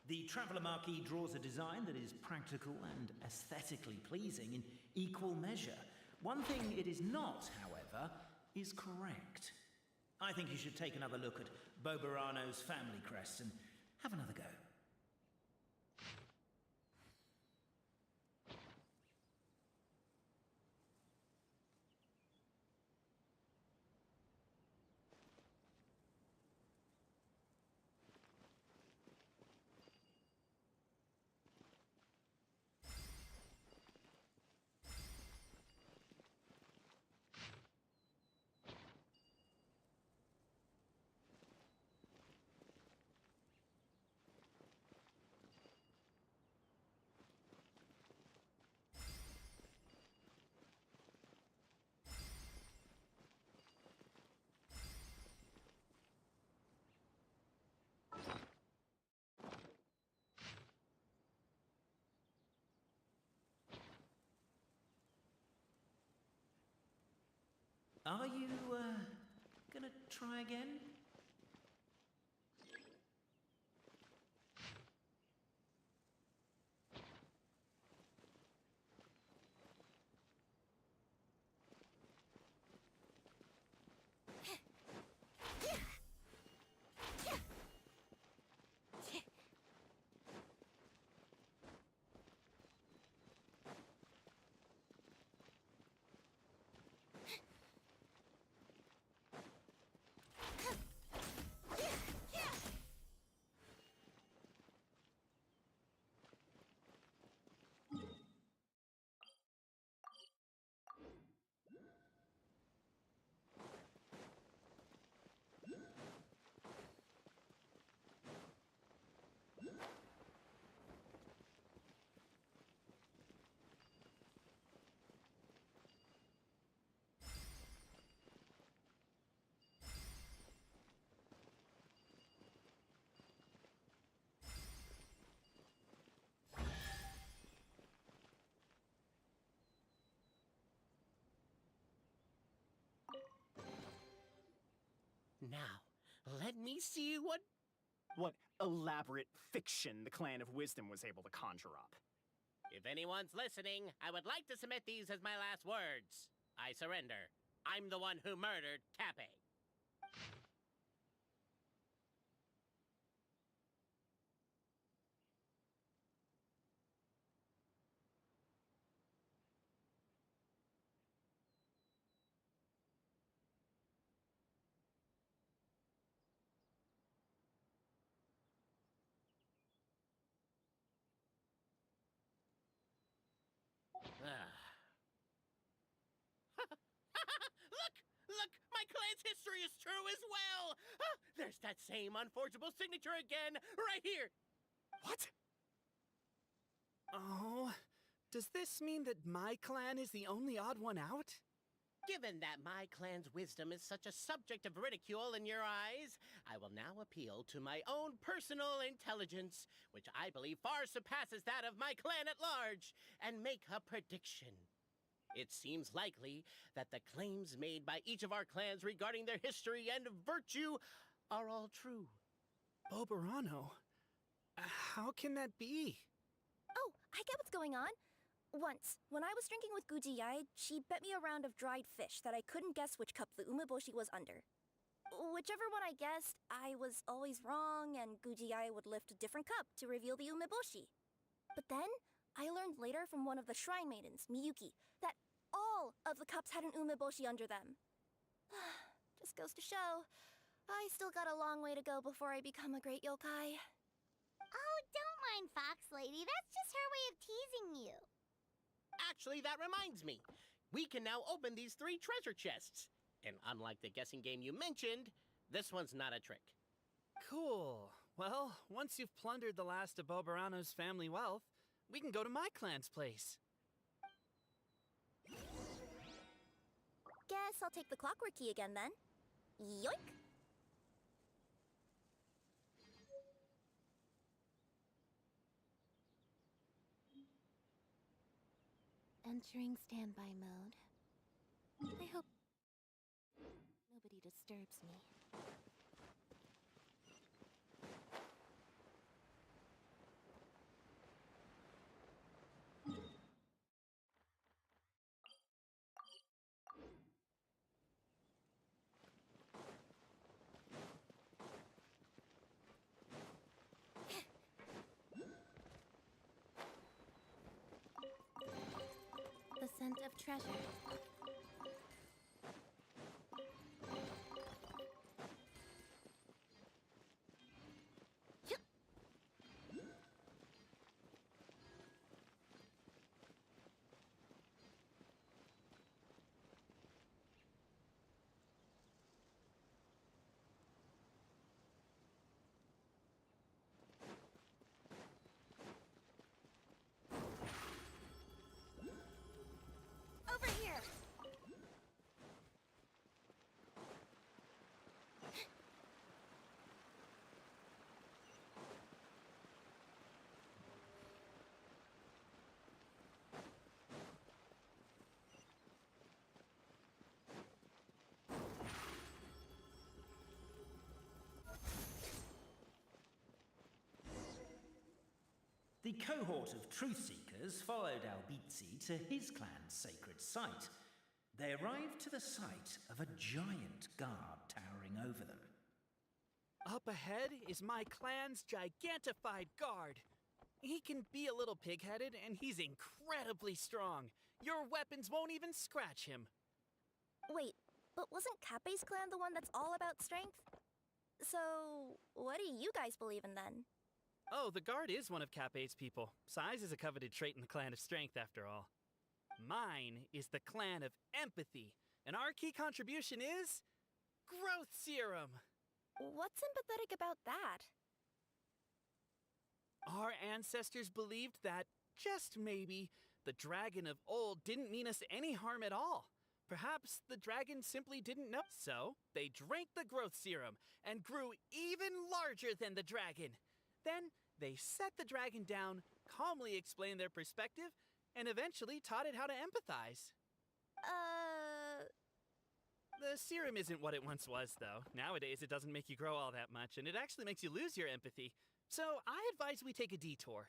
The Traveller Marquis draws a design that is practical and aesthetically pleasing in equal measure. One thing it is not, however, is correct. I think you should take another look at Boberano's family crest and have another go. Are you, gonna try again? me see What elaborate fiction the Clan of Wisdom was able to conjure up. If anyone's listening, I would like to submit these as my last words. I surrender. I'm the one who murdered Cappe. Look! My clan's history is true as well! There's that same unforgeable signature again, right here! What? Oh, does this mean that my clan is the only odd one out? Given that my clan's wisdom is such a subject of ridicule in your eyes, I will now appeal to my own personal intelligence, which I believe far surpasses that of my clan at large, and make a prediction. It seems likely that the claims made by each of our clans regarding their history and virtue are all true. Boberano? How can that be? Oh, I get what's going on. Once, when I was drinking with Gujiyai, she bet me a round of dried fish that I couldn't guess which cup the umeboshi was under. Whichever one I guessed, I was always wrong, and Gujiyai would lift a different cup to reveal the umeboshi. But then, I learned later from one of the shrine maidens, Miyuki, that all of the cups had an umeboshi under them. Just goes to show, I still got a long way to go before I become a great yokai. Oh, don't mind Fox Lady. That's just her way of teasing you. Actually, that reminds me. We can now open these 3 treasure chests. And unlike the guessing game you mentioned, this one's not a trick. Cool. Well, once you've plundered the last of Boberano's family wealth, we can go to my clan's place. Guess I'll take the clockwork key again then. Yoink! Entering standby mode. I hope nobody disturbs me. The scent of treasure. Over here! The cohort of truth seekers followed Albizzi to his clan's sacred site. They arrived to the site of a giant guard towering over them. Up ahead is my clan's gigantified guard. He can be a little pig-headed, and he's incredibly strong. Your weapons won't even scratch him. Wait, but wasn't Cappe's clan the one that's all about strength? So, what do you guys believe in then? Oh, the guard is one of Cappe's people. Size is a coveted trait in the clan of strength, after all. Mine is the clan of empathy, and our key contribution is growth serum. What's empathetic about that? Our ancestors believed that, just maybe, the dragon of old didn't mean us any harm at all. Perhaps the dragon simply didn't know. So, they drank the growth serum and grew even larger than the dragon. Then, they set the dragon down, calmly explained their perspective, and eventually taught it how to empathize. The serum isn't what it once was, though. Nowadays, it doesn't make you grow all that much, and it actually makes you lose your empathy. So I advise we take a detour.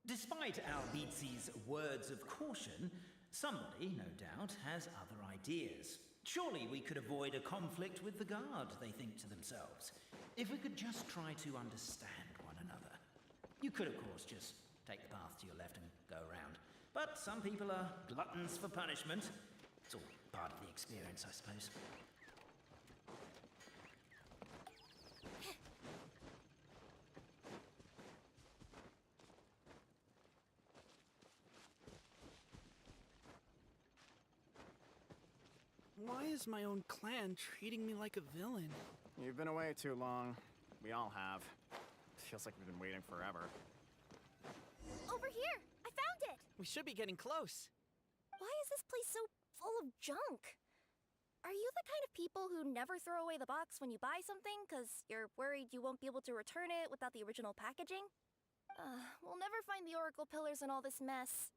Despite Albizzi's words of caution, somebody, no doubt, has other ideas. Surely we could avoid a conflict with the guard, they think to themselves, if we could just try to understand one another. You could, of course, just take the path to your left and go around. But some people are gluttons for punishment. It's all part of the experience, I suppose. Why is my own clan treating me like a villain? You've been away too long. We all have. Feels like we've been waiting forever. Over here! I found it! We should be getting close. Why is this place so full of junk? Are you the kind of people who never throw away the box when you buy something because you're worried you won't be able to return it without the original packaging? We'll never find the Oracle Pillars in all this mess.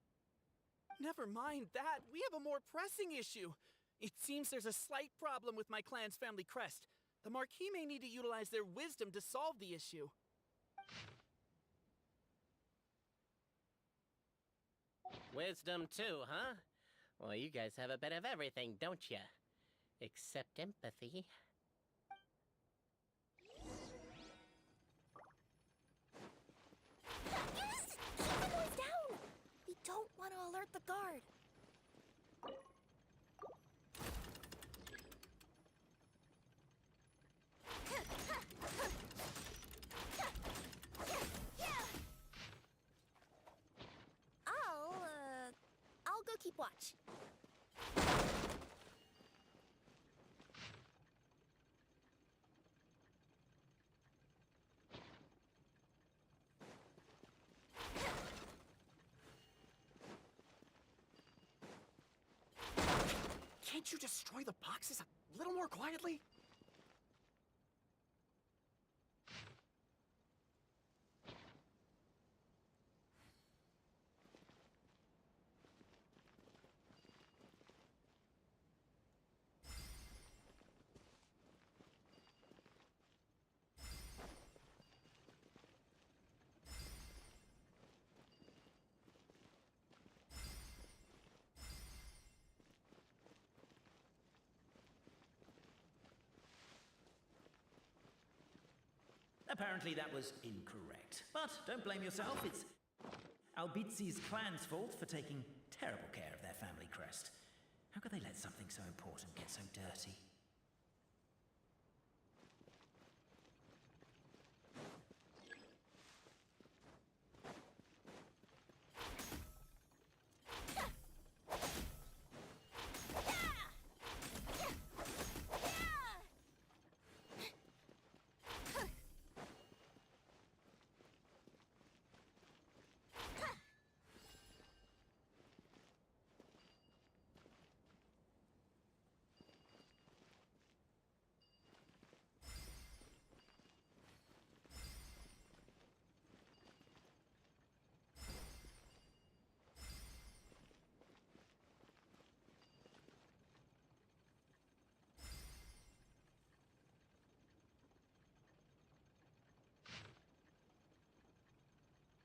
Never mind that. We have a more pressing issue. It seems there's a slight problem with my clan's family crest. The Marquis may need to utilize their wisdom to solve the issue. Wisdom too, huh? Well, you guys have a bit of everything, don't you? Except empathy. Keep the noise down! We don't want to alert the guard. I'll go keep watch. Can't you destroy the boxes a little more quietly? Apparently that was incorrect. But don't blame yourself, it's Albizzi's clan's fault for taking terrible care of their family crest. How could they let something so important get so dirty?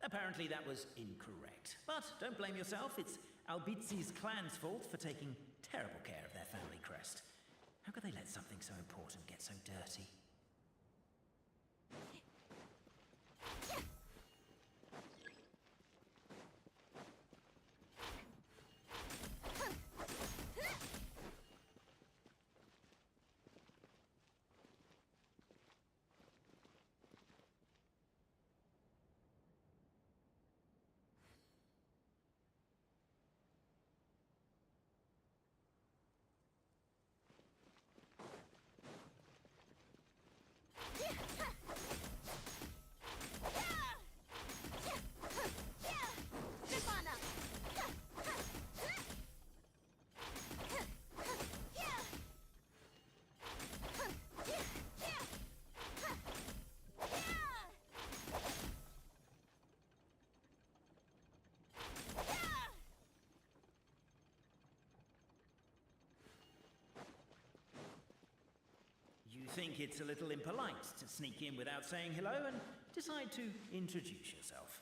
Apparently that was incorrect. But don't blame yourself, it's Albizzi's clan's fault for taking terrible care of their family crest. How could they let something so important get so dirty? think it's a little impolite to sneak in without saying hello and decide to introduce yourself.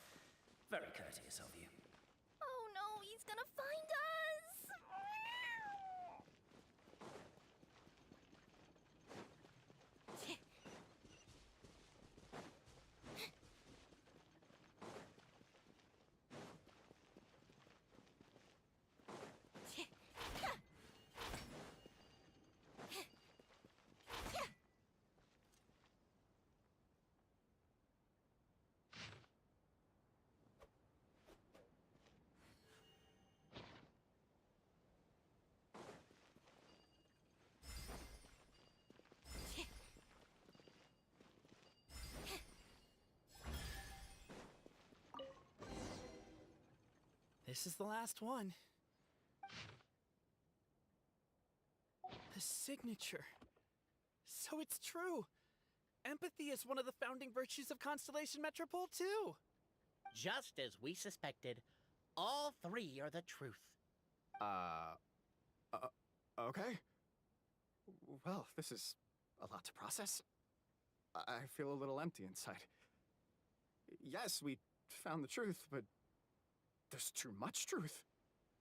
Very courteous of you. Oh no, he's gonna find us! This is the last one. The signature. So it's true. Empathy is one of the founding virtues of Constellation Metropole, too. Just as we suspected, all three are the truth. Okay. Well, this is a lot to process. I feel a little empty inside. Yes, we found the truth, but there's too much truth.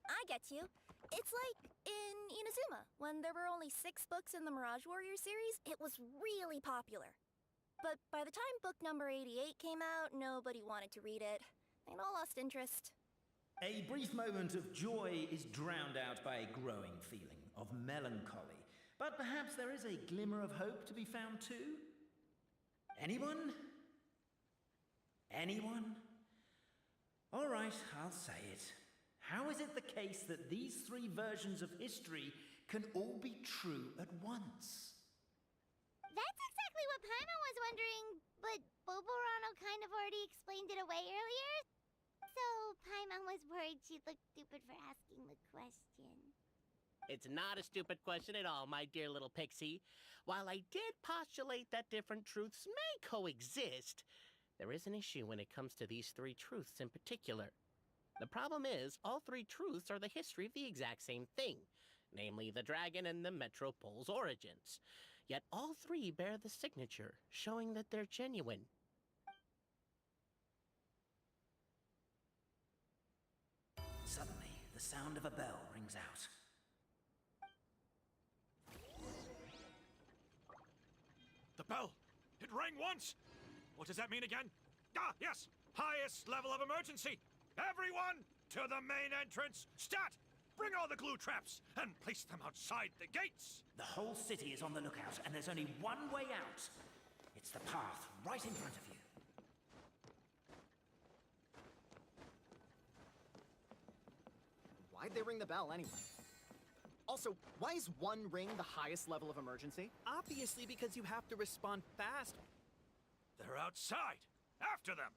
I get you. It's like in Inazuma, when there were only 6 books in the Mirage Warrior series, it was really popular. But by the time book number 88 came out, nobody wanted to read it. They'd all lost interest. A brief moment of joy is drowned out by a growing feeling of melancholy. But perhaps there is a glimmer of hope to be found too? Anyone? Anyone? All right, I'll say it. How is it the case that these 3 versions of history can all be true at once? That's exactly what Paimon was wondering, but Boborano kind of already explained it away earlier. So Paimon was worried she'd look stupid for asking the question. It's not a stupid question at all, my dear little pixie. While I did postulate that different truths may coexist, there is an issue when it comes to these 3 truths in particular. The problem is, all 3 truths are the history of the exact same thing, namely the dragon and the Metropole's origins. Yet all 3 bear the signature, showing that they're genuine. Suddenly, the sound of a bell rings out. The bell! It rang once! What does that mean again? Ah, yes! Highest level of emergency! Everyone, to the main entrance! Stat! Bring all the glue traps and place them outside the gates! The whole city is on the lookout, and there's only one way out. It's the path right in front of you. Why'd they ring the bell anyway? Also, why is 1 ring the highest level of emergency? Obviously because you have to respond fast. They're outside! After them!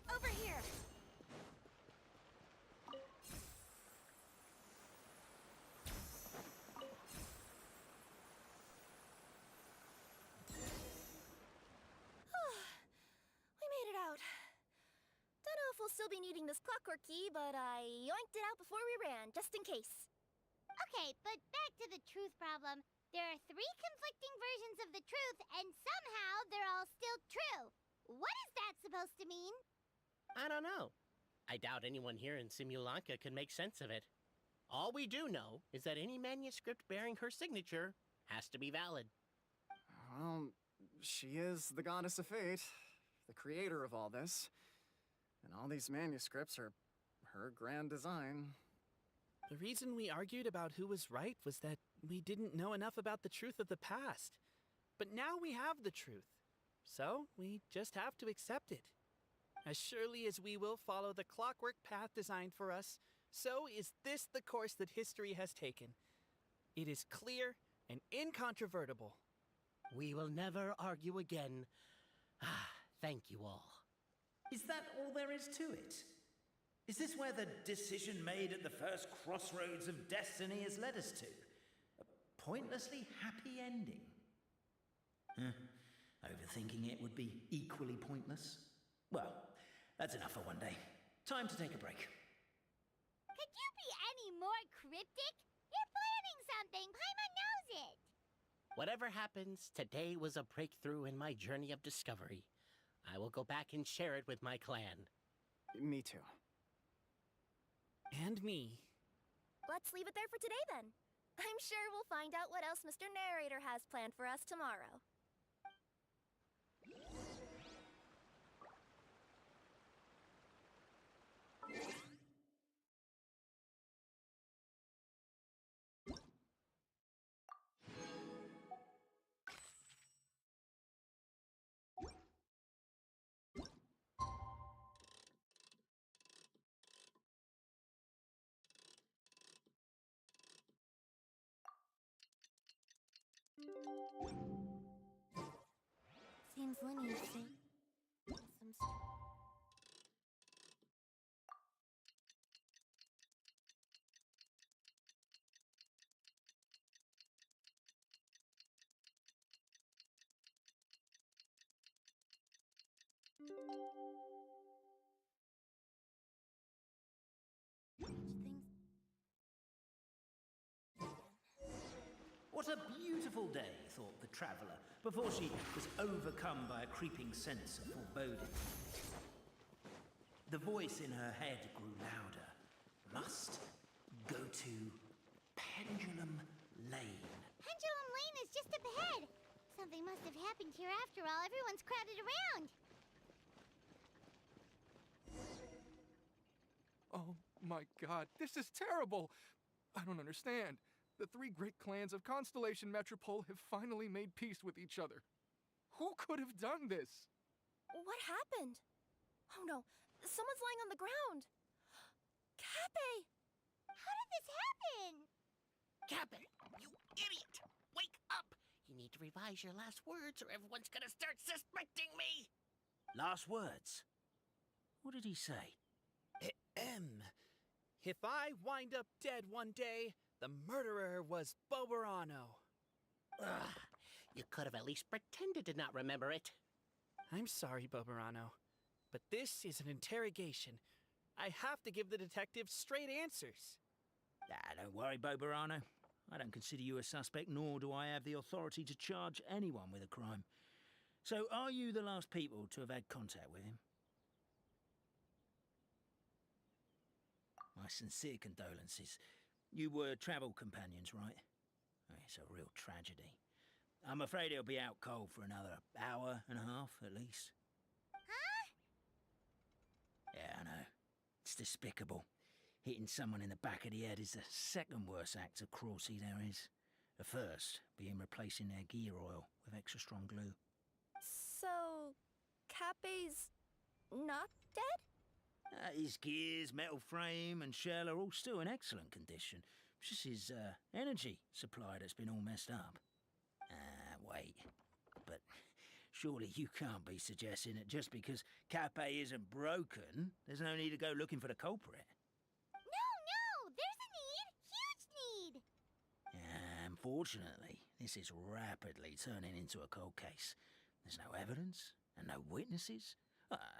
Over here! We made it out. Don't know if we'll still be needing this clockwork key, but I yoinked it out before we ran, just in case. Okay, but back to the truth problem. There are 3 conflicting versions of the truth, and somehow they're all still true. What is that supposed to mean? I don't know. I doubt anyone here in Simulanka can make sense of it. All we do know is that any manuscript bearing her signature has to be valid. Well, she is the goddess of fate, the creator of all this. And all these manuscripts are her grand design. The reason we argued about who was right was that we didn't know enough about the truth of the past. But now we have the truth. So we just have to accept it. As surely as we will follow the clockwork path designed for us, so is this the course that history has taken. It is clear and incontrovertible. We will never argue again. Thank you all. Is that all there is to it? Is this where the decision made at the first crossroads of destiny has led us to? A pointlessly happy ending? Overthinking it would be equally pointless. Well, that's enough for one day. Time to take a break. Could you be any more cryptic? You're planning something. Paimon knows it. Whatever happens, today was a breakthrough in my journey of discovery. I will go back and share it with my clan. Me too. And me. Let's leave it there for today then. I'm sure we'll find out what else Mr. Narrator has planned for us tomorrow. Seems lineage some What a beautiful day, thought the traveller, before she was overcome by a creeping sense of foreboding. The voice in her head grew louder. Must go to Pendulum Lane. Pendulum Lane is just up ahead. Something must have happened here after all. Everyone's crowded around. Oh my god, this is terrible! I don't understand. The three great clans of Constellation Metropole have finally made peace with each other. Who could have done this? What happened? Oh no, someone's lying on the ground. Cappe! How did this happen? Cappe, you idiot! Wake up! You need to revise your last words or everyone's gonna start suspecting me! Last words? What did he say? If I wind up dead one day, the murderer was Boberano. Ugh, you could have at least pretended to not remember it. I'm sorry, Boberano, but this is an interrogation. I have to give the detective straight answers. Don't worry, Boberano. I don't consider you a suspect, nor do I have the authority to charge anyone with a crime. So, are you the last people to have had contact with him? My sincere condolences. You were travel companions, right? It's a real tragedy. I'm afraid he'll be out cold for another hour and a half, at least. Huh? Yeah, I know. It's despicable. Hitting someone in the back of the head is the second worst act of cruelty there is. The first being replacing their gear oil with extra strong glue. So, Cappe's not dead? His gears, metal frame and shell are all still in excellent condition. It's just his energy supply that's been all messed up. Wait. But surely you can't be suggesting that just because Cappe isn't broken, there's no need to go looking for the culprit. No! There's a need! Huge need! Unfortunately, this is rapidly turning into a cold case. There's no evidence and no witnesses.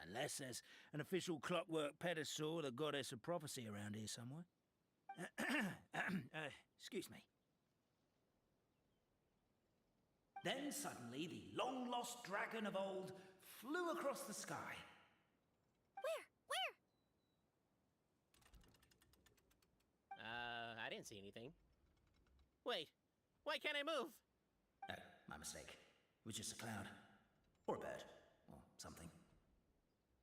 Unless there's an official clockwork pedestal, the goddess of prophecy around here somewhere. Excuse me. Then suddenly the long-lost dragon of old flew across the sky. Where? I didn't see anything. Wait, why can't I move? No, my mistake. It was just a cloud. Or a bird. Or something.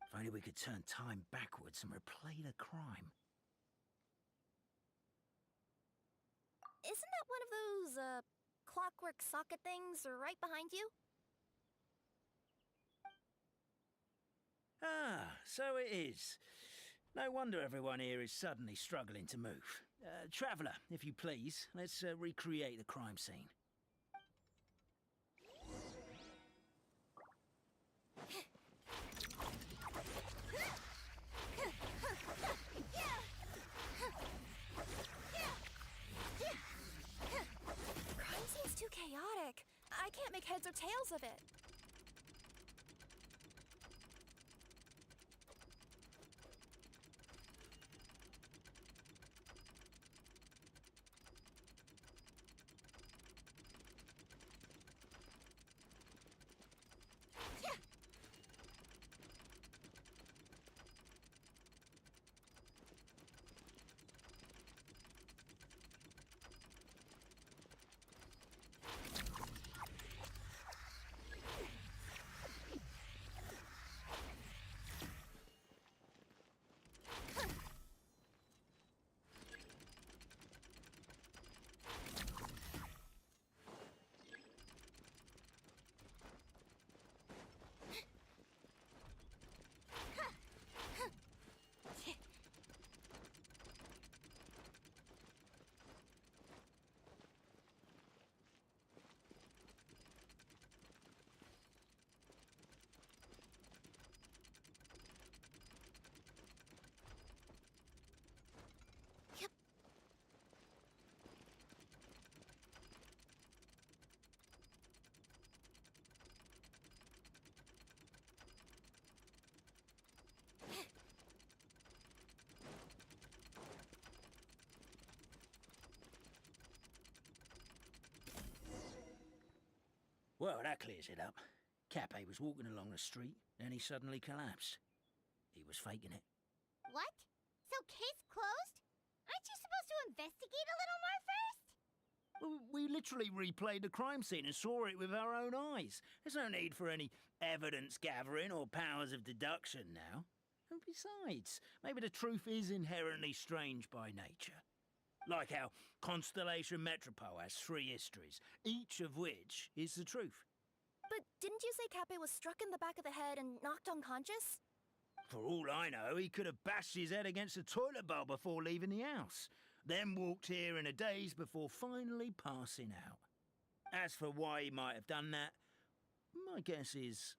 If only we could turn time backwards and replay the crime. Isn't that one of those, clockwork socket things right behind you? So it is. No wonder everyone here is suddenly struggling to move. Traveller, if you please, let's recreate the crime scene. I can't make heads or tails of it. Well, that clears it up. Cappe was walking along the street, then he suddenly collapsed. He was faking it. What? So case closed? Aren't you supposed to investigate a little more first? Well, we literally replayed the crime scene and saw it with our own eyes. There's no need for any evidence gathering or powers of deduction now. And besides, maybe the truth is inherently strange by nature. Like how Constellation Metropole has 3 histories, each of which is the truth. But didn't you say Cappe was struck in the back of the head and knocked unconscious? For all I know, he could have bashed his head against a toilet bowl before leaving the house, then walked here in a daze before finally passing out. As for why he might have done that, my guess is...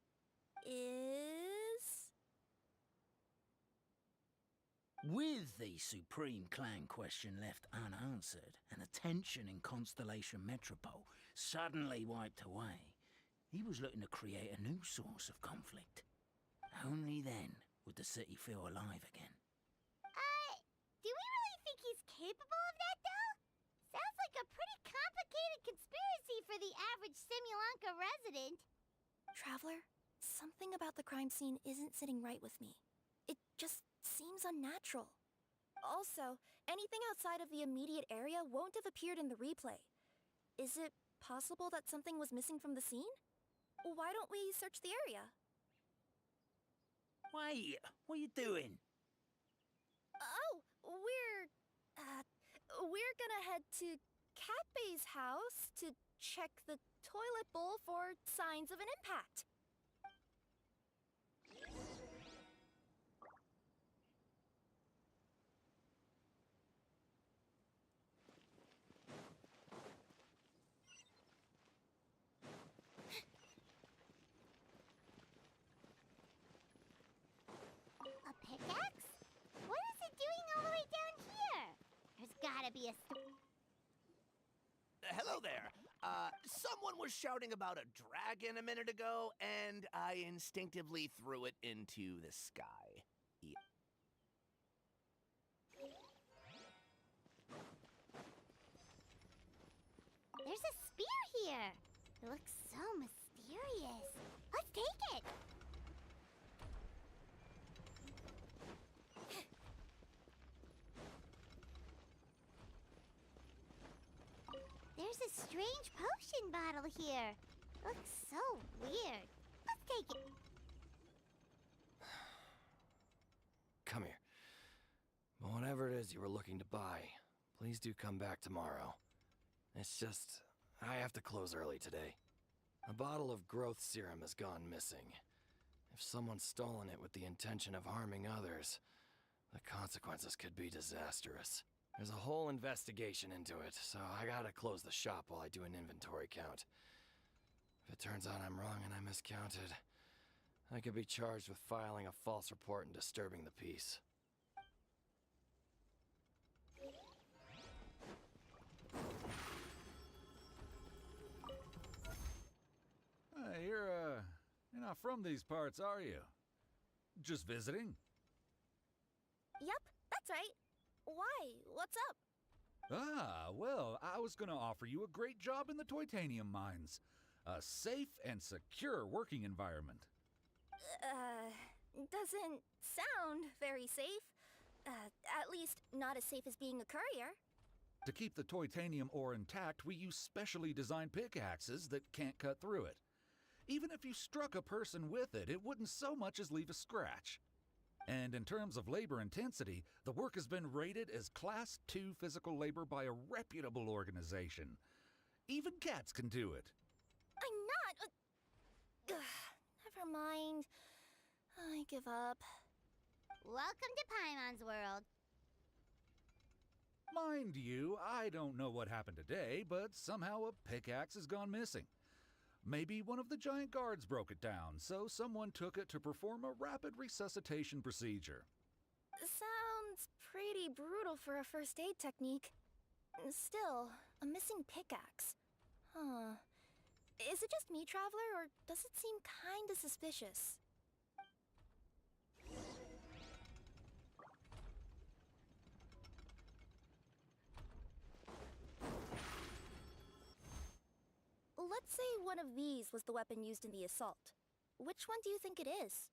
With the Supreme Clan question left unanswered, and the tension in Constellation Metropole suddenly wiped away, he was looking to create a new source of conflict. Only then would the city feel alive again. Do we really think he's capable of that, though? Sounds like a pretty complicated conspiracy for the average Simulanka resident. Traveler, something about the crime scene isn't sitting right with me. It just seems unnatural. Also, anything outside of the immediate area won't have appeared in the replay. Is it possible that something was missing from the scene? Why don't we search the area? Wait, what are you doing? Oh, we're gonna head to Cappe's house to check the toilet bowl for signs of an impact. A pickaxe? What is it doing all the way down here? There's gotta be a... Hello there. Someone was shouting about a dragon a minute ago, and I instinctively threw it into the sky. There's a spear here. It looks so mysterious. Let's take it. There's a strange potion bottle here. Looks so weird. Let's take it. Come here. Whatever it is you were looking to buy, please do come back tomorrow. It's just, I have to close early today. A bottle of growth serum has gone missing. If someone's stolen it with the intention of harming others, the consequences could be disastrous. There's a whole investigation into it, so I gotta close the shop while I do an inventory count. If it turns out I'm wrong and I miscounted, I could be charged with filing a false report and disturbing the peace. not from these parts, are you? Just visiting? Yep, that's right. Why? What's up? Ah, well, I was gonna offer you a great job in the Titanium mines. A safe and secure working environment. Doesn't sound very safe. At least not as safe as being a courier. To keep the titanium ore intact, we use specially designed pickaxes that can't cut through it. Even if you struck a person with it, it wouldn't so much as leave a scratch. And in terms of labor intensity, the work has been rated as Class 2 physical labor by a reputable organization. Even cats can do it. I'm not. Never mind. I give up. Welcome to Paimon's world. Mind you, I don't know what happened today, but somehow a pickaxe has gone missing. Maybe one of the giant guards broke it down, so someone took it to perform a rapid resuscitation procedure. Sounds pretty brutal for a first aid technique. Still, a missing pickaxe. Huh. Is it just me, Traveler, or does it seem kinda suspicious? Let's say one of these was the weapon used in the assault. Which one do you think it is?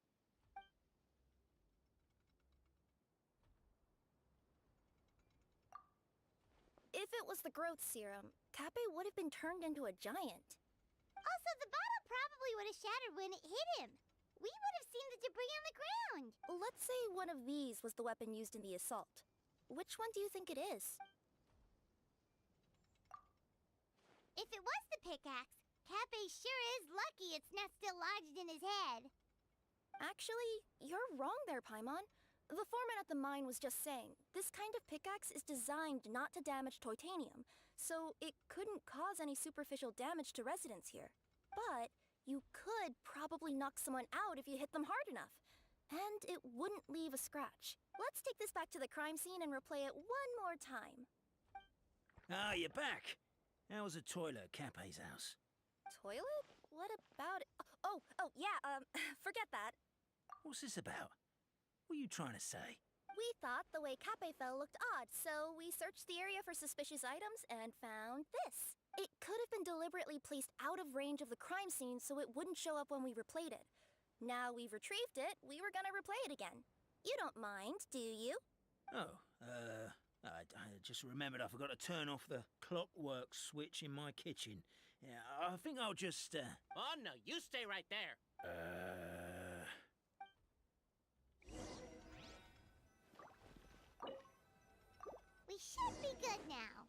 If it was the growth serum, Kappe would have been turned into a giant. Also, the bottle probably would have shattered when it hit him. We would have seen the debris on the ground. Let's say one of these was the weapon used in the assault. Which one do you think it is? If it was the pickaxe, Kappe sure is lucky it's not still lodged in his head. Actually, you're wrong there, Paimon. The foreman at the mine was just saying, this kind of pickaxe is designed not to damage titanium, so it couldn't cause any superficial damage to residents here. But you could probably knock someone out if you hit them hard enough, and it wouldn't leave a scratch. Let's take this back to the crime scene and replay it one more time. Ah, you're back. How was the toilet at Kappe's house? Toilet? What about it? Oh, yeah, forget that. What's this about? What are you trying to say? We thought the way Kappe fell looked odd, so we searched the area for suspicious items and found this. It could have been deliberately placed out of range of the crime scene so it wouldn't show up when we replayed it. Now we've retrieved it, we were gonna replay it again. You don't mind, do you? Oh, I just remembered I forgot to turn off the clockwork switch in my kitchen. Yeah, I think I'll just, Oh, no, you stay right there. We should be good now.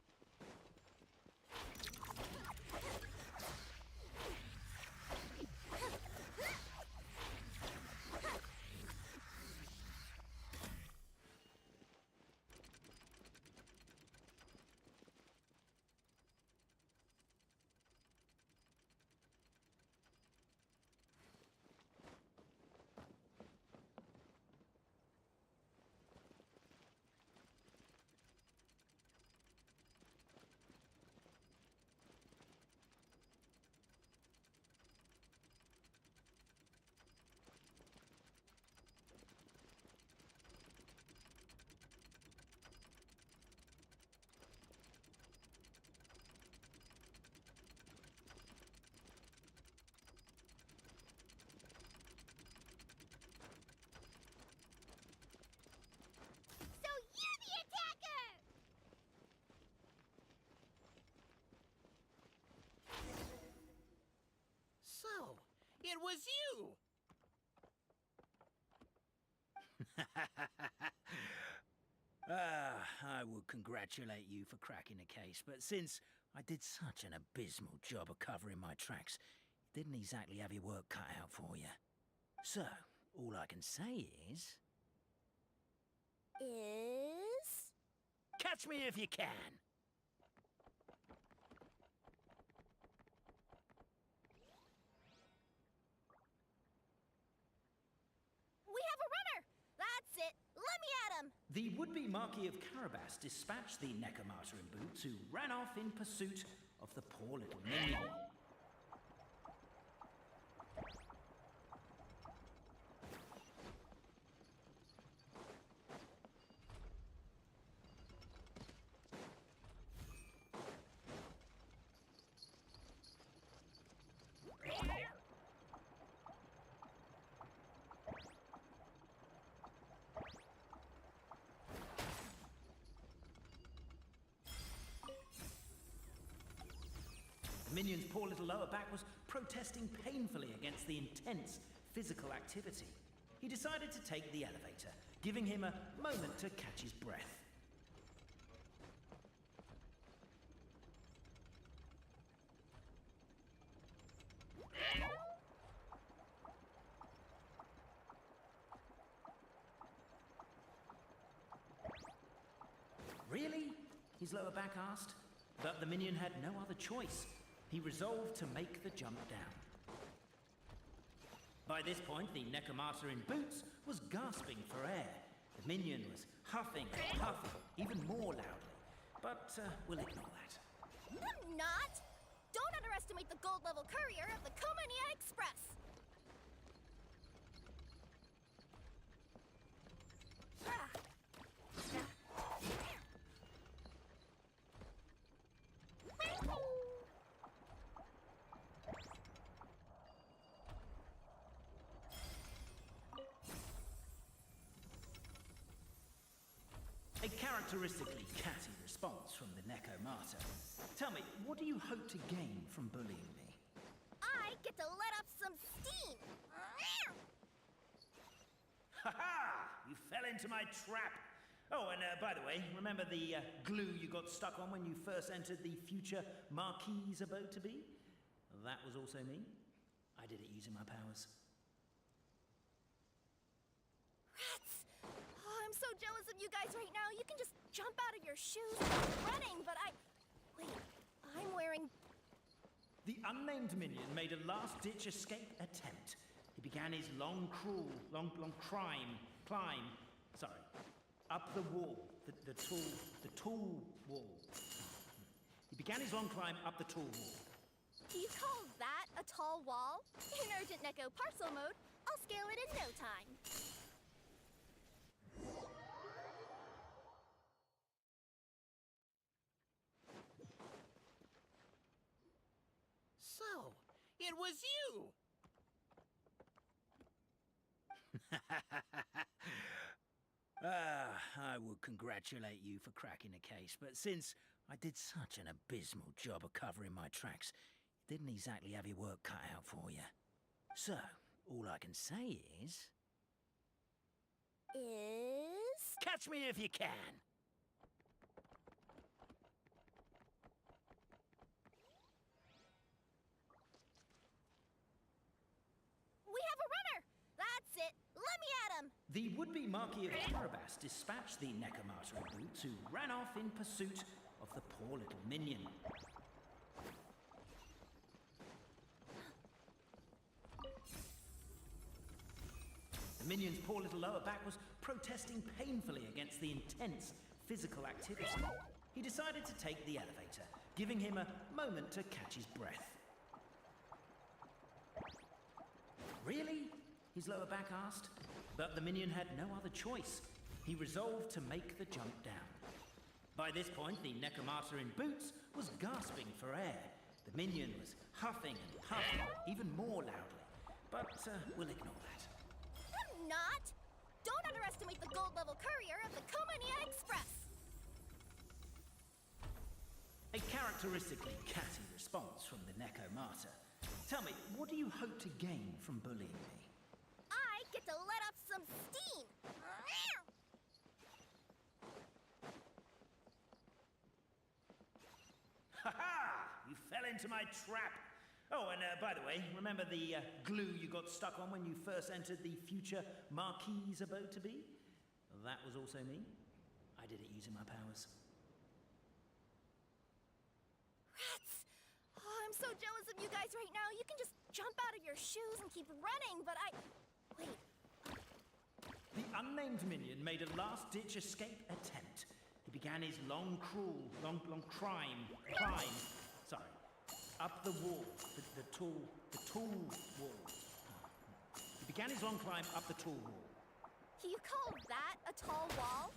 So, it was you! I would congratulate you for cracking the case, but since I did such an abysmal job of covering my tracks, didn't exactly have your work cut out for you. So, all I can say is... Catch me if you can! We have a runner! That's it! Let me at him! The would-be Marquis of Carabas dispatched the Necromancer in boots, who ran off in pursuit of the poor little minion. the minion's poor little lower back was protesting painfully against the intense physical activity. He decided to take the elevator, giving him a moment to catch his breath. Really? His lower back asked. But the minion had no other choice. He resolved to make the jump down. By this point, the Necromata in boots was gasping for air. The minion was huffing and puffing, even more loudly. But we'll ignore that. I'm not! Don't underestimate the gold-level courier of the Komania Express! A characteristically catty response from the Necromata. Tell me, what do you hope to gain from bullying me? I get to let off some steam! Ha ha! You fell into my trap! Oh, and by the way, remember the glue you got stuck on when you first entered the future Marquis's abode to be? That was also me. I did it using my powers. Rats! Oh, I'm so jealous of you guys right now. You can just jump out of your shoes and keep running, but Wait, I'm wearing... The unnamed minion made a last-ditch escape attempt. He began his long climb, up the wall, the tall wall. He began his long climb up the tall wall. Do you call that a tall wall? In urgent Neko parcel mode, I'll scale it in no time. So, it was you! I would congratulate you for cracking the case, but since I did such an abysmal job of covering my tracks, it didn't exactly have your work cut out for you. So, all I can say is... Catch me if you can! We have a runner! That's it! Let me at him! The would-be Marquis of Carabas dispatched the Necromata in boots, who ran off in pursuit of the poor little minion. The minion's poor little lower back was protesting painfully against the intense physical activity. He decided to take the elevator, giving him a moment to catch his breath. Really? His lower back asked. But the minion had no other choice. He resolved to make the jump down. By this point, the Necromata in boots was gasping for air. The minion was huffing and puffing, even more loudly. But we'll ignore that. I'm not! Don't underestimate the gold-level courier of the Komania Express! A characteristically catty response from the Necromata. Tell me, what do you hope to gain from bullying me? I get to let off some steam! Ha ha! You fell into my trap! Oh, and by the way, remember the glue you got stuck on when you first entered the future Marquis's abode to be? That was also me. I did it using my powers. Rats! Oh, I'm so jealous of you guys right now. You can just jump out of your shoes and keep running, but Wait. The unnamed minion made a last-ditch escape attempt. He began his long climb, up the wall, the tall wall. He began his long climb up the tall wall. You call that a tall wall?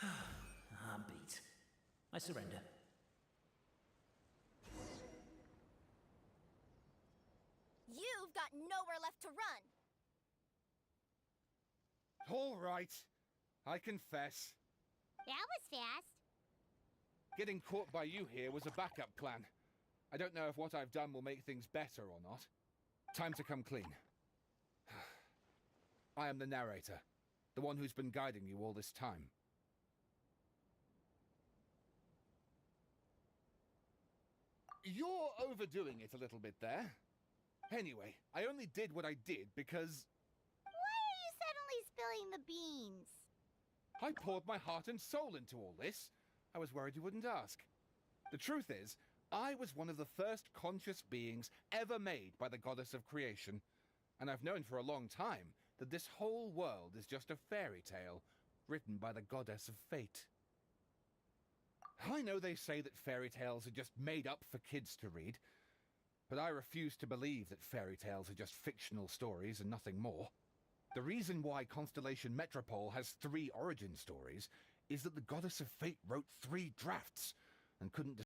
I'm beat. I surrender. You've got nowhere left to run. All right. I confess. That was fast. Getting caught by you here was a backup plan. I don't know if what I've done will make things better or not. Time to come clean. I am the narrator, the one who's been guiding you all this time. You're overdoing it a little bit there. Anyway, I only did what I did because... Why are you suddenly spilling the beans? I poured my heart and soul into all this. I was worried you wouldn't ask. The truth is, I was one of the first conscious beings ever made by the goddess of creation. And I've known for a long time that this whole world is just a fairy tale written by the goddess of fate. I know they say that fairy tales are just made up for kids to read, but I refuse to believe that fairy tales are just fictional stories and nothing more. The reason why Constellation Metropole has 3 origin stories is that the Goddess of Fate wrote 3 drafts and couldn't